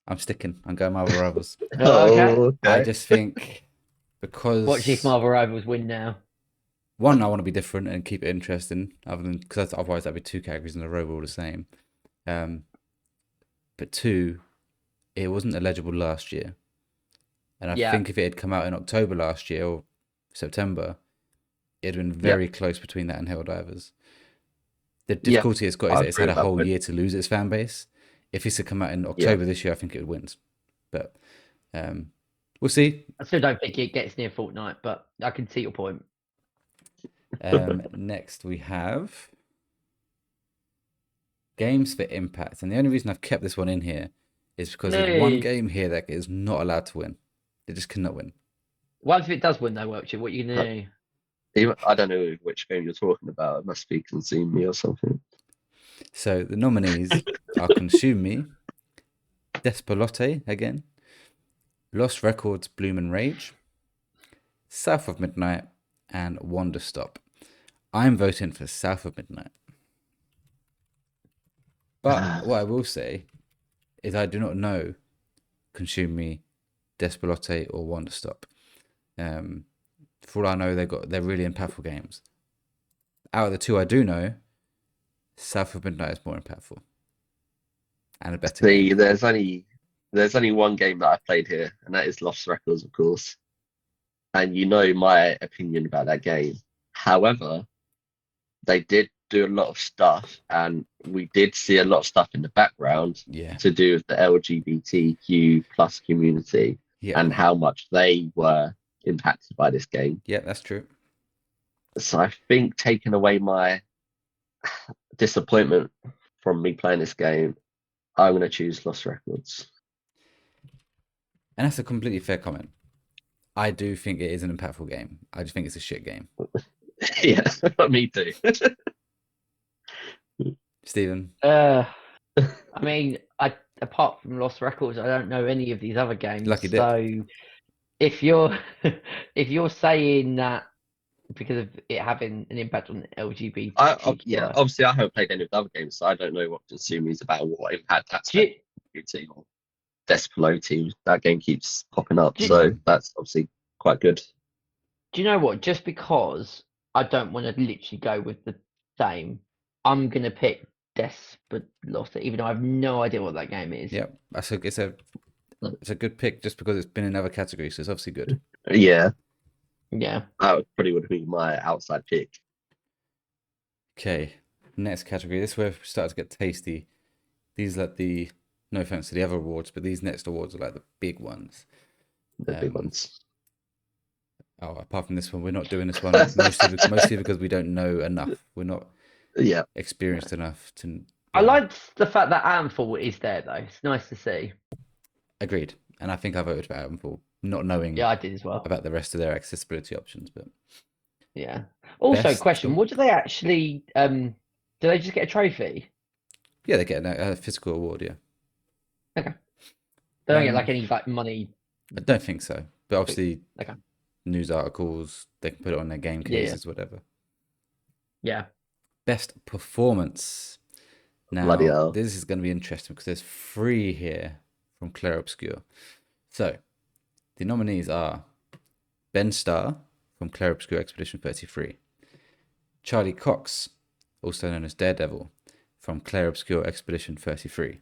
I'm sticking. I'm going Marvel Rivals. Okay. I just think because watch if Marvel Rivals win now. One, I want to be different and keep it interesting, because otherwise that'd be two categories in a row all the same. But two, it wasn't eligible last year, and I think if it had come out in October last year or September, it'd been very close between that and Helldivers. The difficulty it's got is that it's had a whole year to lose its fan base. If it's to come out in October this year, I think it wins. But we'll see. I still don't think it gets near Fortnite, but I can see your point. Next we have games for impact, and the only reason I've kept this one in here is because there's one game here that is not allowed to win. It just cannot win. What if it does win though, Welchy? What are you gonna do? I don't know which game you're talking about. It must be Consume Me or something. So the nominees are Consume Me, Despolote again, Lost Records, Bloom and Rage, South of Midnight, and Wonder Stop. I'm voting for South of Midnight. But what I will say is I do not know Consume Me, Despolote, or Wonder Stop. For all I know, they're really impactful games. Out of the two I do know, South of Midnight is more impactful and a better game. There's only one game that I played here, and that is Lost Records, of course. And you know my opinion about that game. However, they did do a lot of stuff, and we did see a lot of stuff in the background to do with the LGBTQ plus community and how much they were impacted by this game. Yeah, that's true. So I think taking away my disappointment from me playing this game, I'm going to choose Lost Records. And that's a completely fair comment. I do think it is an impactful game. I just think it's a shit game. Yeah, me too. Stephen? I mean, apart from Lost Records, I don't know any of these other games. Lucky Dick. So if you're saying that because of it having an impact on LGBT, obviously I haven't played any of the other games, so I don't know what Consumi is about, what impact that's had on Despolo team. That game keeps popping up, so that's obviously quite good. Do you know what? Just because I don't want to literally go with the same, I'm gonna pick Despolosa, even though I have no idea what that game is. Yeah, it's a good pick just because it's been in other categories, so it's obviously good. Yeah. Yeah. That probably would be my outside pick. Okay, next category. This is where we start to get tasty. These are like the, no offense to the other awards, but these next awards are like the big ones. The big ones. Oh, apart from this one, we're not doing this one mostly because we don't know enough. We're not experienced enough to. I like the fact that Atomfall is there, though. It's nice to see. Agreed, and I think I voted for Atomfall, not knowing. Yeah, I did as well. About the rest of their accessibility options, but yeah. Also, question: what do they actually? Do they just get a trophy? Yeah, they get a physical award. Yeah. Okay. They don't get like any money. I don't think so, but obviously, news articles, they can put it on their game cases, whatever. Yeah. Best performance. Now, this is going to be interesting because there's 3 here from Clair Obscur. So, the nominees are Ben Starr from Clair Obscur Expedition 33, Charlie Cox, also known as Daredevil, from Clair Obscur Expedition 33,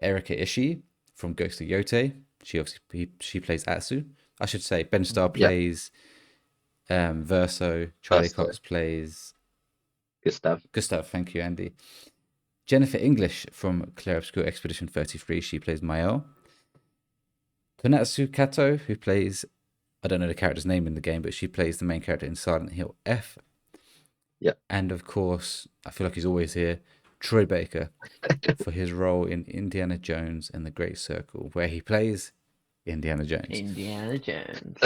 Erika Ishii from Ghost of Yote. She plays Atsu. I should say Ben Starr plays Verso. Charlie Cox plays Gustav. Thank you, Andy. Jennifer English from Clair Obscur Expedition 33. She plays Mael. Konatsu Kato, who plays, I don't know the character's name in the game, but she plays the main character in Silent Hill F. Yeah. And of course, I feel like he's always here, Troy Baker, for his role in Indiana Jones and the Great Circle, where he plays Indiana Jones. Indiana Jones.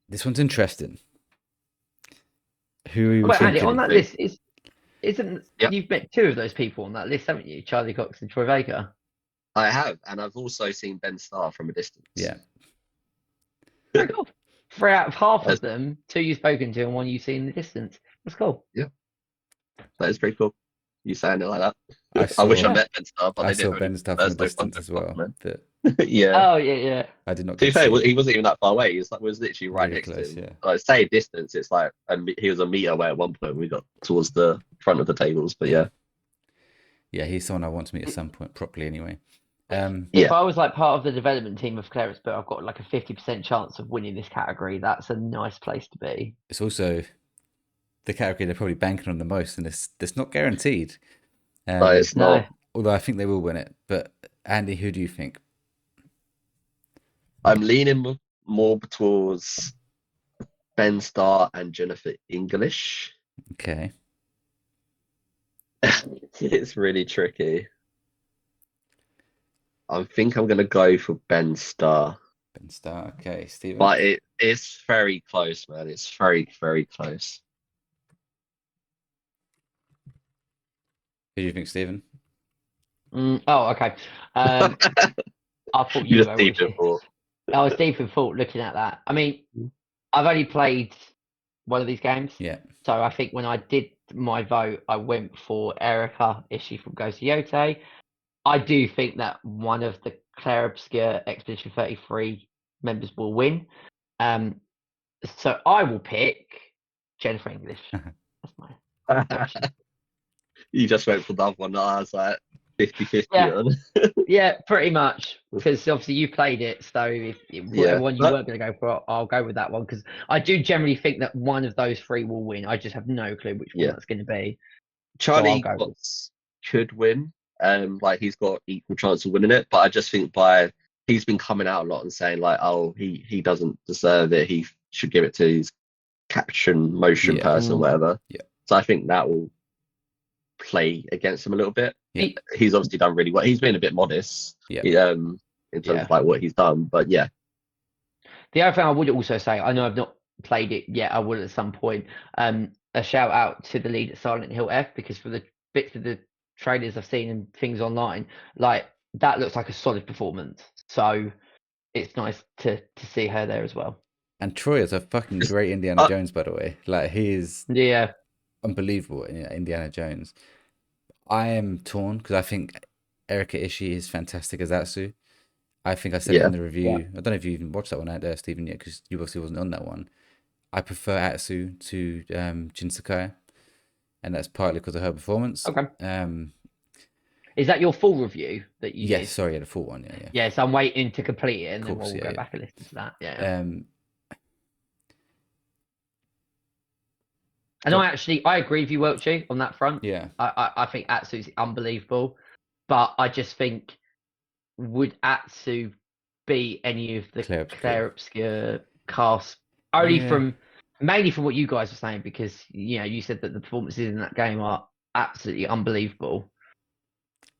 This one's interesting. Who are you thinking? Andy, on that list isn't you've met 2 of those people on that list, haven't you? Charlie Cox and Troy Baker. I have, and I've also seen Ben Starr from a distance. Yeah. Very cool. 3 out of half of them, 2 you've spoken to and 1 you've seen in the distance. That's cool. Yeah. That is pretty cool. You saying it like that. I wish I met Ben Starr, but I saw Ben Starr from a distance as well. But yeah. Oh yeah. I did not. To be fair, he wasn't even that far away. He was literally right next to him. Yeah. Like, say distance, it's like he was a meter away at one point. We got towards the front of the tables, but yeah. Yeah, he's someone I want to meet at some point properly. Anyway. If I was like part of the development team of Clair Obscur, I've got like a 50% chance of winning this category. That's a nice place to be. It's also the category they're probably banking on the most, and it's not guaranteed. No, it's not. Although I think they will win it. But Andy, who do you think? I'm leaning more towards Ben Starr and Jennifer English. Okay. It's really tricky. I think I'm going to go for Ben Starr. Ben Starr, okay, Stephen. But it's very close, man. It's very, very close. Who do you think, Stephen? Okay. I thought you were deep in thought. I was deep in thought looking at that. I mean, I've only played one of these games. Yeah. So I think when I did my vote, I went for Erika Ishii from Ghost of Yote. I do think that one of the Clair Obscur Expedition 33 members will win. So I will pick Jennifer English. That's my option. You just went for the other one. I was like 50-50 on. Yeah, pretty much. Because obviously you played it. So if whatever one you weren't going to go for, I'll go with that one. Because I do generally think that one of those 3 will win. I just have no clue which one that's going to be. Charlie Cox could win. Like he's got equal chance of winning it, but I just think he's been coming out a lot and saying like, oh, he doesn't deserve it. He should give it to his motion person, whatever. Yeah. So I think that will play against him a little bit. he's obviously done really well. He's been a bit modest, in terms of like what he's done, but yeah. The other thing I would also say, I know I've not played it yet. I will at some point. A shout out to the lead at Silent Hill F, because for the bits of the trailers I've seen and things online, like that looks like a solid performance. So it's nice to see her there as well. And Troy is a fucking great Indiana Jones, by the way. Like, he is unbelievable in Indiana Jones. I am torn because I think Erika Ishii is fantastic as Atsu. I think I said it in the review. I don't know if you even watched that one out there, Stephen, yet, because you obviously wasn't on that one. I prefer Atsu to Jin Sakai, and that's partly because of her performance. Okay. Is that your full review that you did? Sorry, the full one, yeah. Yeah, so I'm waiting to complete it, and then we'll go back and listen to that. Yeah. And I agree with you, Welchy, on that front. Yeah. I think Atsu's unbelievable, but I just think, would Atsu be any of the Claire Obscure cast? Mainly from what you guys were saying, because you said that the performances in that game are absolutely unbelievable.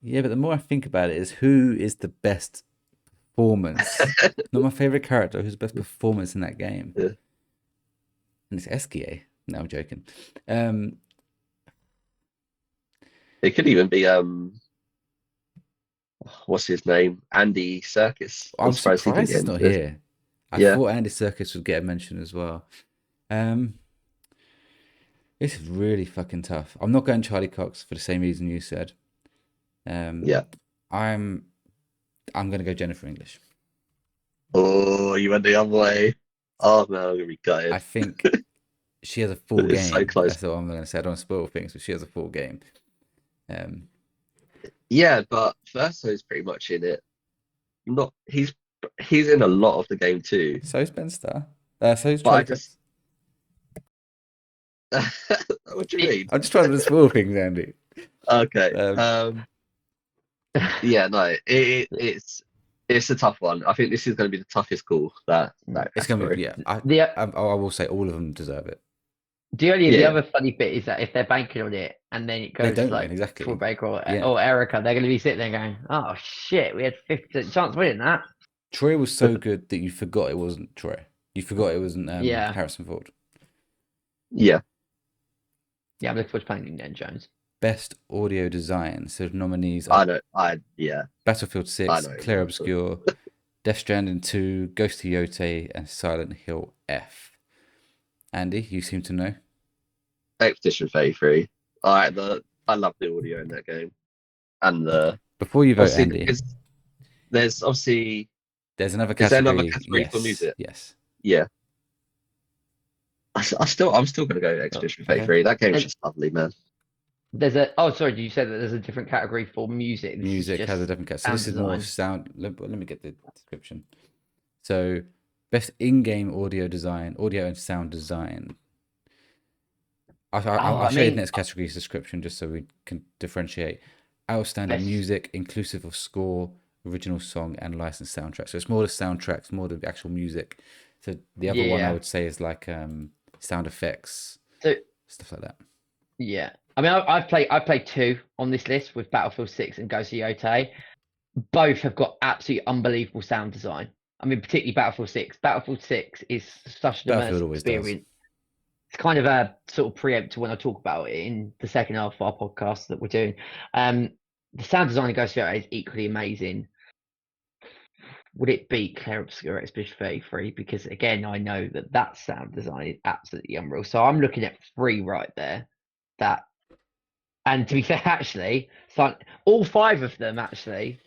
Yeah, but the more I think about it, is who is the best performance? Not my favorite character. Who's the best performance in that game? Yeah. And it's Esquier. No, I'm joking. It could even be what's his name? Andy Serkis. I'm surprised he's not here. I thought Andy Serkis would get a mention as well. This is really fucking tough. I'm not going Charlie Cox for the same reason you said. I'm gonna go Jennifer English. Oh, you went the other way. Oh no, I'm gonna be gutted. I think she has a full game. So close. That's all I'm gonna say. I don't spoil things, but she has a full game. Yeah, but Verso's pretty much in it. He's in a lot of the game too. So's Ben Starr. So's Charlie Cox. What do you mean? I'm just trying to spoil things, Andy. Okay. Yeah, no, it's a tough one. I think this is going to be the toughest call. It's going to be. Yeah, I will say all of them deserve it. The other funny bit is that if they're banking on it and then it goes like exactly. Baker or Erika, they're going to be sitting there going, "Oh shit, we had 50% chance of winning that." Troy was so good that you forgot it wasn't Troy. You forgot it wasn't Harrison Ford. Yeah. Yeah, I'm looking forward to playing Indiana Jones. Best audio design. So the nominees are Battlefield 6, Claire Obscure, Death Stranding 2, Ghost of Yotei, and Silent Hill F. Andy, you seem to know. Expedition 33. I love the audio in that game. And before you vote, Andy, there's obviously another category. Is there another category for music? Yes. Yeah. I'm still going to go Expedition 33. Okay. That game is just lovely, man. Did you say that there's a different category for music? Music has a different category. So this is more sound. Let me get the description. So, best in-game audio design, audio and sound design. I'll show you the next category's description just so we can differentiate. Outstanding music, inclusive of score, original song, and licensed soundtrack. So it's more the soundtracks, more the actual music. So the other one I would say is like sound effects, stuff like that. Yeah. I mean, I've played two on this list with Battlefield 6 and Ghost of Yotei. Both have got absolutely unbelievable sound design. I mean, particularly Battlefield 6. Battlefield 6 is such an immersive experience. It's kind of a sort of preempt to when I talk about it in the second half of our podcast that we're doing. The sound design of Ghost of Yotei is equally amazing. Would it beat Claire Obscure Expedition 33? Because again, I know that sound design is absolutely unreal. So I'm looking at 3 right there. And to be fair, actually, all 5 of them actually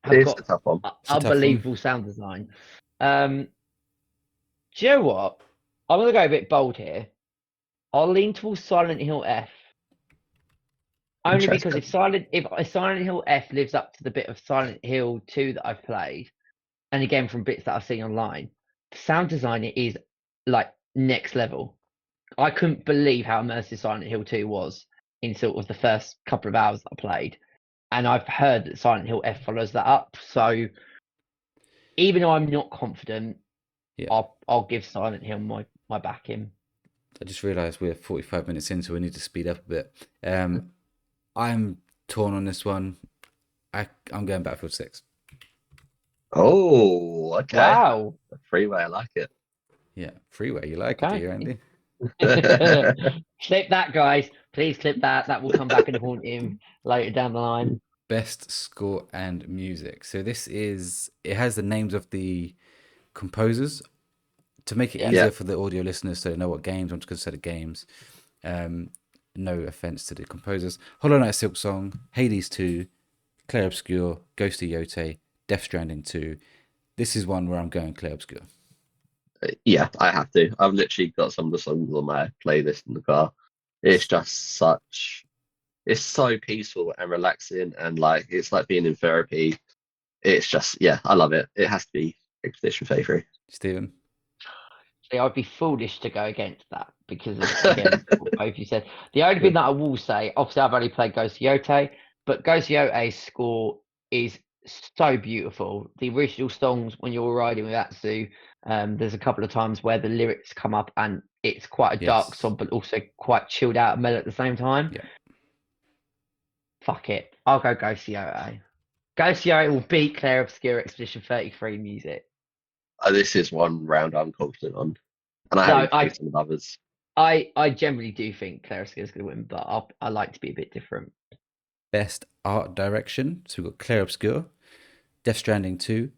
have got a tough one. Unbelievable sound design. Do you know what? I'm going to go a bit bold here. I'll lean towards Silent Hill F. Only because if Silent Hill F lives up to the bit of Silent Hill 2 that I've played, and again from bits that I've seen online, the sound design is like next level. I couldn't believe how immersive Silent Hill 2 was in sort of the first couple of hours that I played. And I've heard that Silent Hill F follows that up. So even though I'm not confident, I'll give Silent Hill my backing. I just realised we're 45 minutes in, so we need to speed up a bit. I'm torn on this one. I'm going Battlefield 6. Oh, okay. Wow. Freeway, I like it. Yeah, Freeway, you like it, do you, Andy? Clip that, guys. Please clip that. That will come back and haunt him later down the line. Best score and music. So it has the names of the composers to make it easier for the audio listeners so they know what games. I'm just going to say the games. No offense to the composers. Hollow Knight Silk Song, Hades 2, Clair Obscur, Ghost of Yote, Death Stranding 2. This is one where I'm going Clair Obscur. Yeah, I have to. I've literally got some of the songs on my playlist in the car. It's just it's so peaceful and relaxing, and like it's like being in therapy. It's just, yeah, I love it. It has to be Expedition 33. Stephen? See, I'd be foolish to go against that because of, again, what both you said. The only thing that I will say, obviously I've only played Ghost of Yote, but Ghost of Yote's score is so beautiful. The original songs when you're riding with Atsu, there's a couple of times where the lyrics come up and it's quite a dark song, but also quite chilled out and mellow at the same time. Yeah. Fuck it. I'll go Ghost of Yote. Ghost of Yote will beat Clair Obscur Expedition 33 music. This is one round I'm confident on. And I haven't picked some others. I generally do think Clair Obscur is going to win, but I like to be a bit different. Best art direction. So we've got Clair Obscur, Death Stranding 2,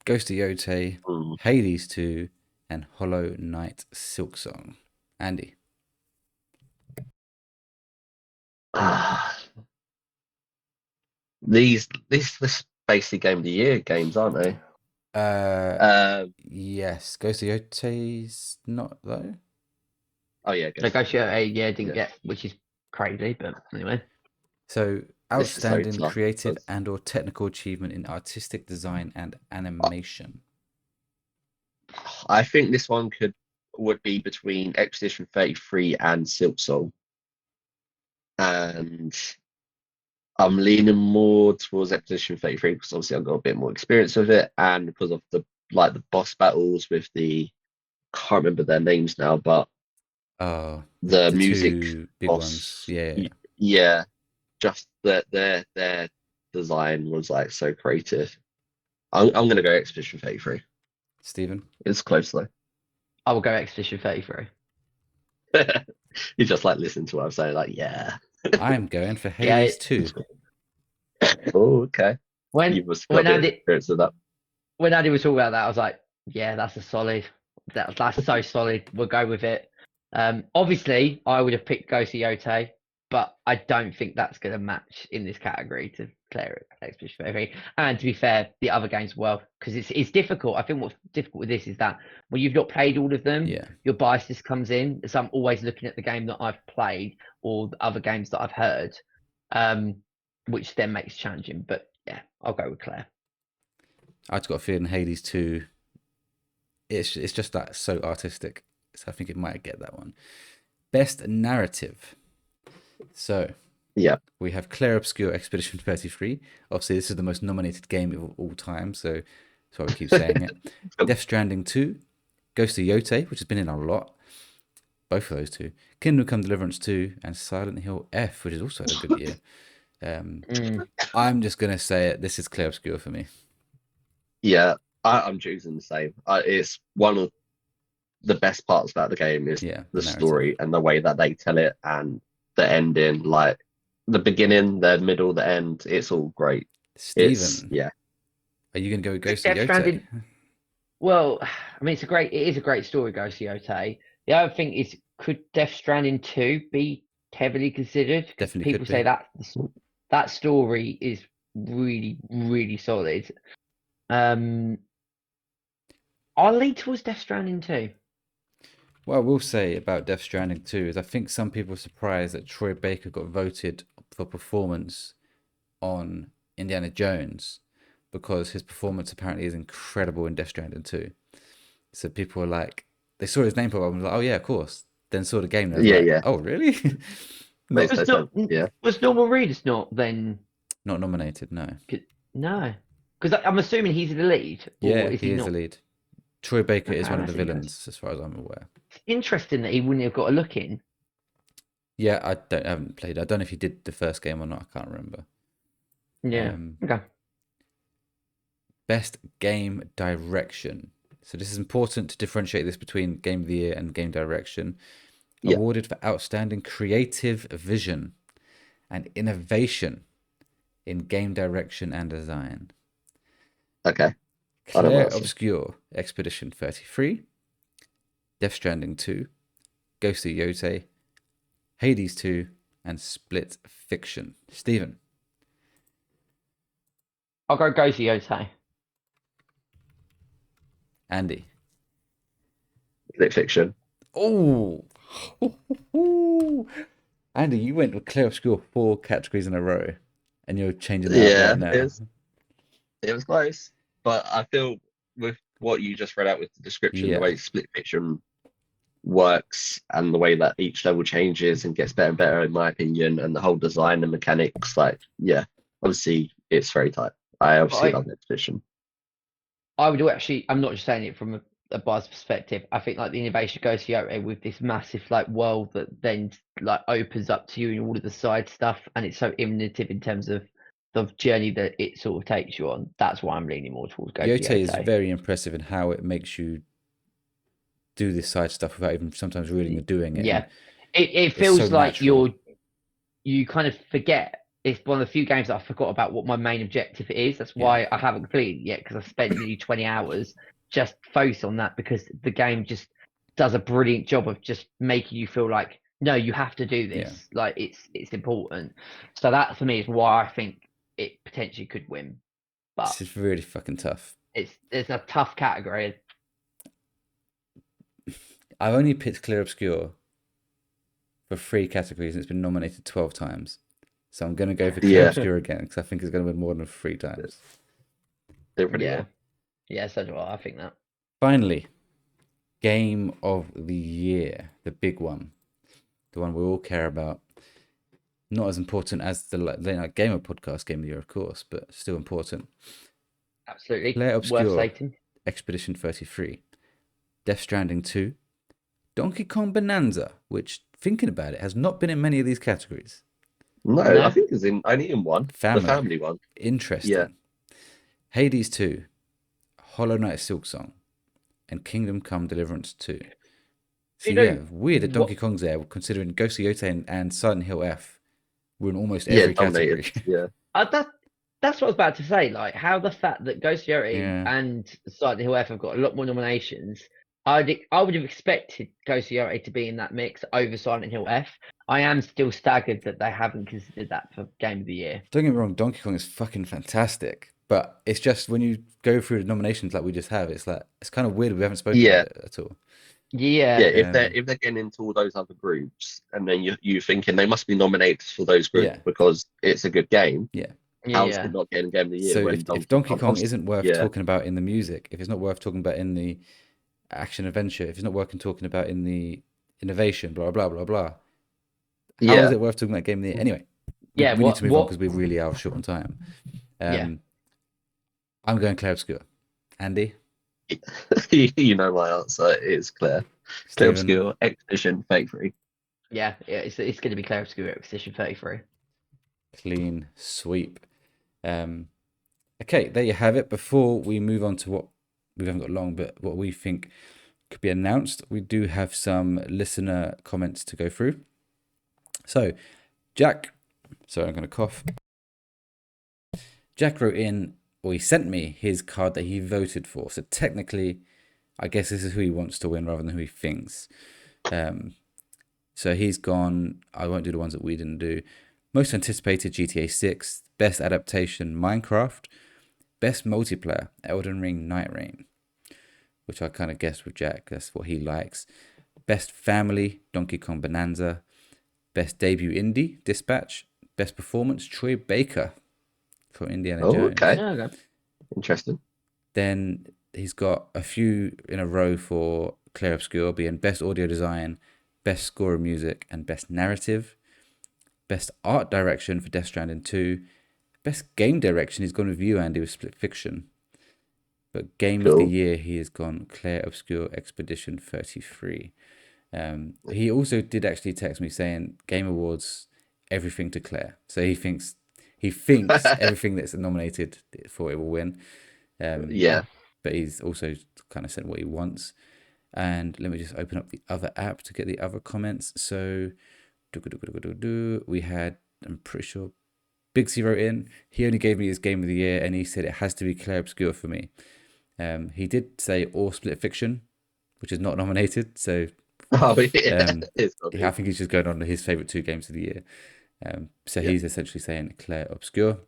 Ghost of Yote, Hades 2, and Hollow Knight Silk Song. Andy? These basically Game of the Year games, aren't they? Yes. Ghost of Yote's not though. Oh yeah. Ghost of Yote, didn't get, which is crazy, but anyway. So outstanding creative and/or technical achievement in artistic design and animation. I think this one would be between Expedition 33 and Silk Song, and I'm leaning more towards Expedition 33 because obviously I've got a bit more experience with it, and because of the boss battles with I can't remember their names now, but the music two big ones, yeah, just their design was like so creative. I'm gonna go Expedition 33. Stephen? It's close though. I will go Expedition 33. You just like listen to what I'm saying, like, yeah. I'm going for Hades 2. Oh, okay. When Andy was talking about that, I was like, yeah, that's a solid. That's so solid. We'll go with it. Obviously, I would have picked Ghost of Yote, but I don't think that's going to match in this category to Clair Expedition 33. And to be fair, the other games well, because it's difficult. I think what's difficult with this is that when you've not played all of them, your bias comes in. So I'm always looking at the game that I've played or the other games that I've heard, which then makes it challenging. But yeah, I'll go with Clair. I've got a feeling Hades 2, it's just that so artistic. So I think it might get that one. Best narrative. So we have Clair Obscur Expedition 33. Obviously, this is the most nominated game of all time, so that's why we keep saying it. Death Stranding 2, Ghost of Yote, which has been in a lot. Both of those two. Kingdom Come Deliverance 2, and Silent Hill F, which has also had a good year. I'm just going to say it. This is Clair Obscur for me. Yeah, I'm choosing the same. It's one of the best parts about the game is the story and the way that they tell it, and the ending, like the beginning, the middle, the end. It's all great. Stephen, are you going to go with Ghost of Yote? Well, I mean, it is a great story, Ghost of Yote. The other thing is, could Death Stranding 2 be heavily considered? Definitely. People say that story is really, really solid. I'll lead towards Death Stranding 2. What I will say about Death Stranding 2 is I think some people are surprised that Troy Baker got voted for performance on Indiana Jones, because his performance apparently is incredible in Death Stranding 2. So people were like, they saw his name pop up and was like, oh yeah, of course. Then saw the game and like, oh really? Was Norman Reedus not nominated? No. No, because I'm assuming he's the lead. Yeah, he is the lead. Troy Baker is one of the villains, as far as I'm aware. It's interesting that he wouldn't have got a look in. Yeah, I haven't played. I don't know if he did the first game or not. I can't remember. Yeah. Okay. Best game direction. So this is important to differentiate this between Game of the Year and Game Direction. Yeah. Awarded for outstanding creative vision and innovation in game direction and design. Okay. Clair Obscur, Expedition 33, Death Stranding 2, Ghost of Yotei, Hades 2, and Split Fiction. Stephen. I'll go Ghost of Yotei. Andy. Split Fiction. Oh. Andy, you went with Clair Obscur 4 categories in a row, and you're changing that right now. It was close, but I feel with what you just read out with the description, the way Split Fiction works and the way that each level changes and gets better and better, in my opinion, and the whole design and mechanics, obviously it's very tight. I obviously love Expedition. I would actually, I'm not just saying it from a biased perspective. I think like the innovation goes to Yotei with this massive like world that then like opens up to you in all of the side stuff, and it's so innovative in terms of the journey that it sort of takes you on. That's why I'm leaning more towards Ghost of Yotei. Is very impressive in how it makes you do this side stuff without even sometimes really doing it. Yeah, it feels so like natural. You kind of forget. It's one of the few games that I forgot about what my main objective is. That's why I haven't completed it yet, because I spent nearly 20 hours just focused on that, because the game just does a brilliant job of just making you feel like, no, you have to do this. Like it's important. So that for me is why I think it potentially could win. But this is really fucking tough. It's a tough category. I've only picked Clair Obscur for 3 categories, and it's been nominated 12 times. So I'm going to go for Clair Obscur again, because I think it's going to win more than 3 times. Yeah, so do I. I think that. Finally, Game of the Year, the big one, the one we all care about. Not as important as the Gamer podcast Game of the Year, of course, but still important. Absolutely. Clair Obscur, Expedition 33, Death Stranding 2, Donkey Kong Bonanza, which, thinking about it, has not been in many of these categories. No, I think it's only in one. The family one. Interesting. Yeah. Hades 2, Hollow Knight Silksong, and Kingdom Come Deliverance 2. So weird that Donkey Kong's there, considering Ghost of Yotei and Silent Hill F were in almost every category. Yeah. That's what I was about to say. Like, how the fact that Ghost of Yotei and Silent Hill F have got a lot more nominations. I would have expected Ghost of Yotei to be in that mix over Silent Hill F. I am still staggered that they haven't considered that for Game of the Year. Don't get me wrong, Donkey Kong is fucking fantastic, but it's just when you go through the nominations like we just have, it's like it's kind of weird we haven't spoken about it at all. Yeah. If they're getting into all those other groups, and then you thinking they must be nominated for those groups because it's a good game. Yeah. How's it not getting Game of the Year? So if Donkey Kong isn't worth talking about in the music, if it's not worth talking about in the action adventure, if it's not worth talking about in the innovation, blah blah blah blah. How is it worth talking about Game of the Year? Anyway, we need to move on because we really are short on time. I'm going Clair Obscur. Andy? You know my answer is Clair. Clair Obscur, Expedition 33. Yeah, it's going to be Clair Obscur, Expedition 33. Clean sweep. Okay, there you have it. Before we move on to what we haven't got long, but what we think could be announced, we do have some listener comments to go through. So, Jack, sorry, I'm going to cough. Jack wrote in, or he sent me his card that he voted for. So technically, I guess this is who he wants to win rather than who he thinks. So he's gone, I won't do the ones that we didn't do. Most anticipated GTA 6, best adaptation Minecraft, best multiplayer Elden Ring Night Rain, which I kind of guessed with Jack, that's what he likes. Best family Donkey Kong Bonanza, best debut indie Dispatch, best performance Troy Baker for Indiana Jones. Okay. Interesting. Then he's got a few in a row for Clair Obscur, being best audio design, best score of music, and best narrative. Best art direction for Death Stranding 2. Best game direction, he's gone with you, Andy, with Split Fiction. But game of the year, he has gone Clair Obscur Expedition 33. He also did actually text me saying Game Awards, everything to Claire. So he thinks everything that's nominated for it will win. Yeah. But he's also kind of said what he wants. And let me just open up the other app to get the other comments. So we had, I'm pretty sure, Big C wrote in. He only gave me his game of the year, and he said it has to be Claire Obscure for me. He did say or Split Fiction, which is not nominated. So I think he's just going on to his favorite 2 games of the year. So he's essentially saying Claire Obscure.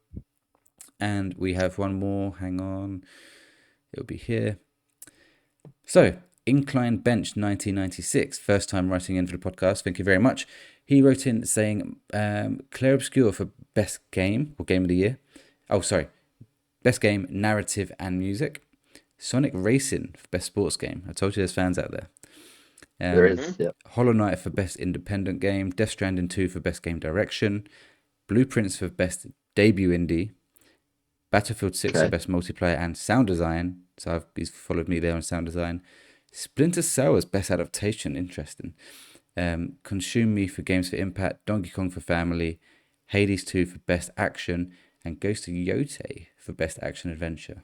And we have one more. Hang on. It'll be here. So, Incline Bench 1996, first time writing in for the podcast. Thank you very much. He wrote in saying Claire Obscure for best game or game of the year. Oh, sorry. Best game, narrative and music. Sonic Racing for best sports game. I told you there's fans out there. There is, yeah. Hollow Knight for best independent game. Death Stranding 2 for best game direction. Blueprints for best debut indie. Battlefield 6 for best multiplayer and sound design. So he's followed me there on sound design. Splinter Cell as best adaptation. Interesting. Consume Me for games for impact. Donkey Kong for family. Hades 2 for best action. And Ghost of Yote for best action adventure.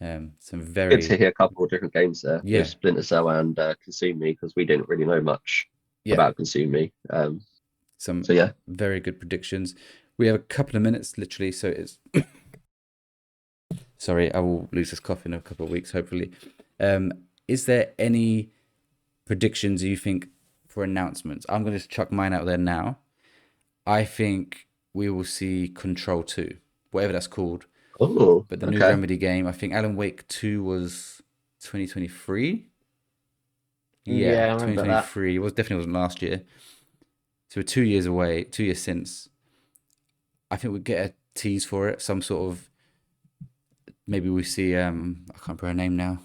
Some very good to hear a couple of different games there. Yeah. With Splinter Cell and Consume Me, because we didn't really know much about Consume Me. Some so yeah, very good predictions. We have a couple of minutes, literally. So it's sorry, I will lose this cough in a couple of weeks, hopefully. Is there any predictions you think for announcements? I'm going to chuck mine out there now. I think we will see Control 2, whatever that's called. Oh, but the new Remedy game, I think Alan Wake 2 was 2023. Yeah, 2023. It definitely wasn't last year. So we're 2 years away, 2 years since. I think we'd get a tease for it, some sort of. Maybe we see. I can't remember her name now.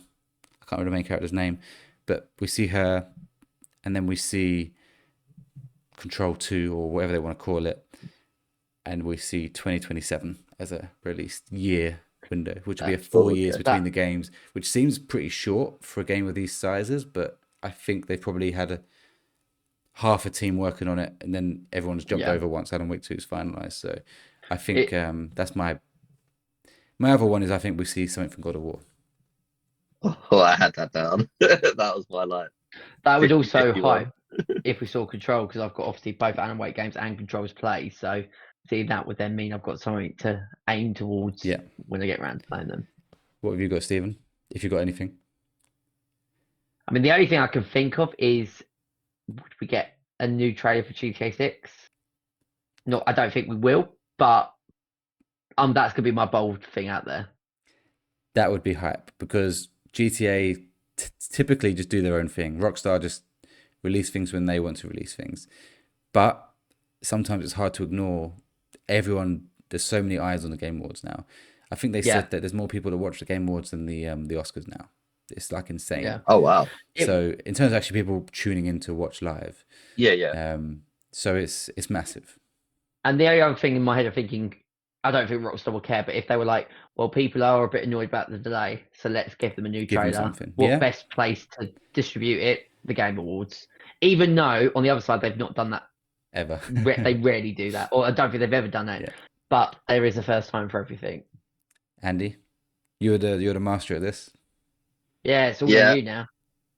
I can't remember the main character's name, but we see her, and then we see Control 2 or whatever they want to call it, and we see 2027 as a release year window, which will be 4 years between the games, which seems pretty short for a game of these sizes, but I think they probably had half a team working on it, and then everyone's jumped over once Alan Wake 2 is finalized. So I think that's my other one is I think we see something from God of War. Oh, I had that down. That was my line. That would also hype if we saw Control, because I've got obviously both Alan Wake games and Control's play, so see that would then mean I've got something to aim towards when I get around to playing them. What have you got, Stephen? If you've got anything? I mean, the only thing I can think of is would we get a new trailer for GTA 6? No, I don't think we will, but that's gonna be my bold thing out there. That would be hype, because GTA typically just do their own thing. Rockstar just release things when they want to release things, but sometimes it's hard to ignore everyone. There's so many eyes on the Game Awards now. I think they said that there's more people that watch the Game Awards than the Oscars now. It's like insane. Yeah. Oh wow. So in terms of actually people tuning in to watch live. Yeah. So it's massive. And the only other thing in my head of thinking, I don't think Rockstar will care, but if they were like, well, people are a bit annoyed about the delay, so let's give them a new trailer. What best place to distribute it? The Game Awards. Even though on the other side they've not done that ever. They rarely do that, or I don't think they've ever done that. Yeah. But there is a first time for everything. Andy, you're the master at this. Yeah, it's all you now.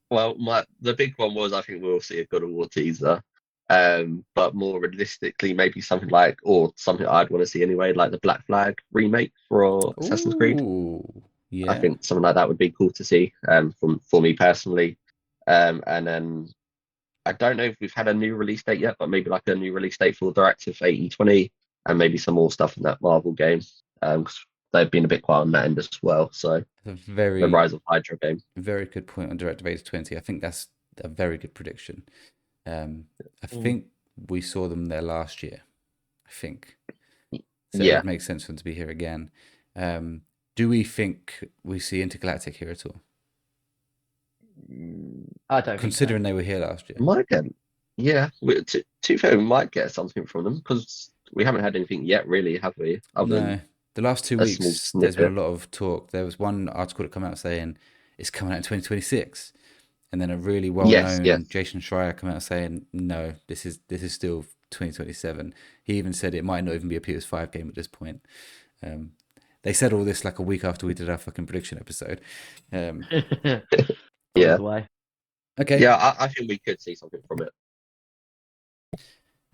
Well, the big one was I think we'll see a God of War teaser. But more realistically, maybe something I'd want to see anyway, like the Black Flag remake for Assassin's Creed. Yeah. I think something like that would be cool to see. For me personally. And then I don't know if we've had a new release date yet, but maybe like a new release date for Directive 8020 and maybe some more stuff in that Marvel game. Because they've been a bit quiet on that end as well. So the Rise of Hydra game. Very good point on Directive 8020. I think that's a very good prediction. I think we saw them there last year. I think. So it makes sense for them to be here again. Do we think we see Intergalactic here at all? I don't. Considering they were here last year, might get. Yeah, to be fair, we might get something from them because we haven't had anything yet, really, have we? No. The last 2 weeks, there's been a lot of talk. There was one article that came out saying it's coming out in 2026, and then a really well-known Jason Schreier come out saying, no, this is still 2027. He even said it might not even be a PS5 game at this point. They said all this like a week after we did our fucking prediction episode. Yeah. Okay. Yeah, I think we could see something from it.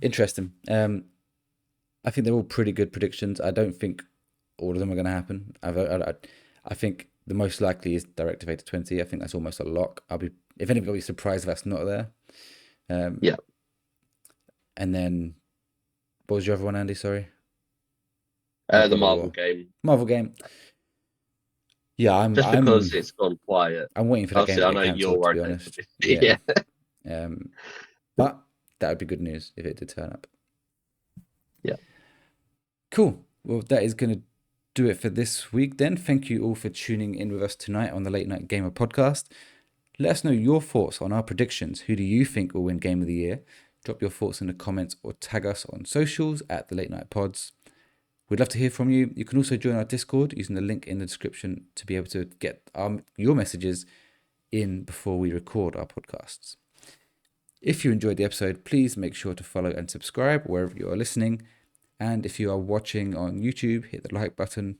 Interesting. I think they're all pretty good predictions. I don't think all of them are going to happen. I think the most likely is Directive 20. I think that's almost a lock. If anything, I'll be surprised if that's not there. Yeah. And then, what was your other one, Andy? Sorry. The Marvel game. Marvel game. Yeah, I'm because it's gone quiet. I'm waiting for that game to get cancelled, to be honest. Yeah. But that would be good news if it did turn up. Yeah. Cool. Well, that is going to do it for this week then. Thank you all for tuning in with us tonight on the Late Night Gamer podcast. Let us know your thoughts on our predictions. Who do you think will win Game of the Year? Drop your thoughts in the comments or tag us on socials at the Late Night Pods. We'd love to hear from you. You can also join our Discord using the link in the description to be able to get your messages in before we record our podcasts. If you enjoyed the episode, please make sure to follow and subscribe wherever you are listening. And if you are watching on YouTube, hit the like button,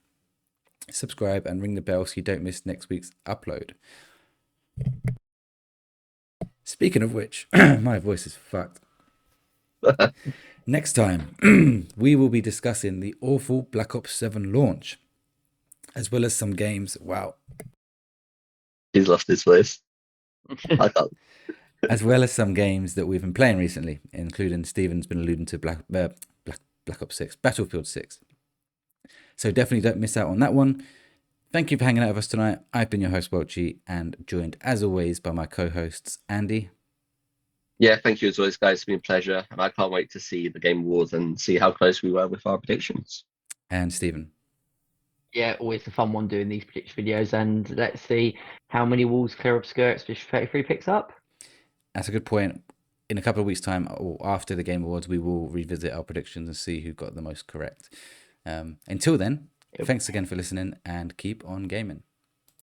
subscribe, and ring the bell so you don't miss next week's upload. Speaking of which, my voice is fucked. Next time, we will be discussing the awful Black Ops 7 launch, as well as some games. Wow. He's lost his voice. I can't. As well as some games that we've been playing recently, including Stephen's been alluding to Black Ops 6, Battlefield 6. So definitely don't miss out on that one. Thank you for hanging out with us tonight. I've been your host, Welchy, and joined as always by my co-hosts, Andy. Yeah, thank you as always, guys. It's been a pleasure. And I can't wait to see the Game Awards and see how close we were with our predictions. And Stephen. Yeah, always a fun one doing these prediction videos. And let's see how many walls clear of skirts Fish 33 picks up. That's a good point. In a couple of weeks' time, or after the Game Awards, we will revisit our predictions and see who got the most correct. Until then, thanks again for listening and keep on gaming.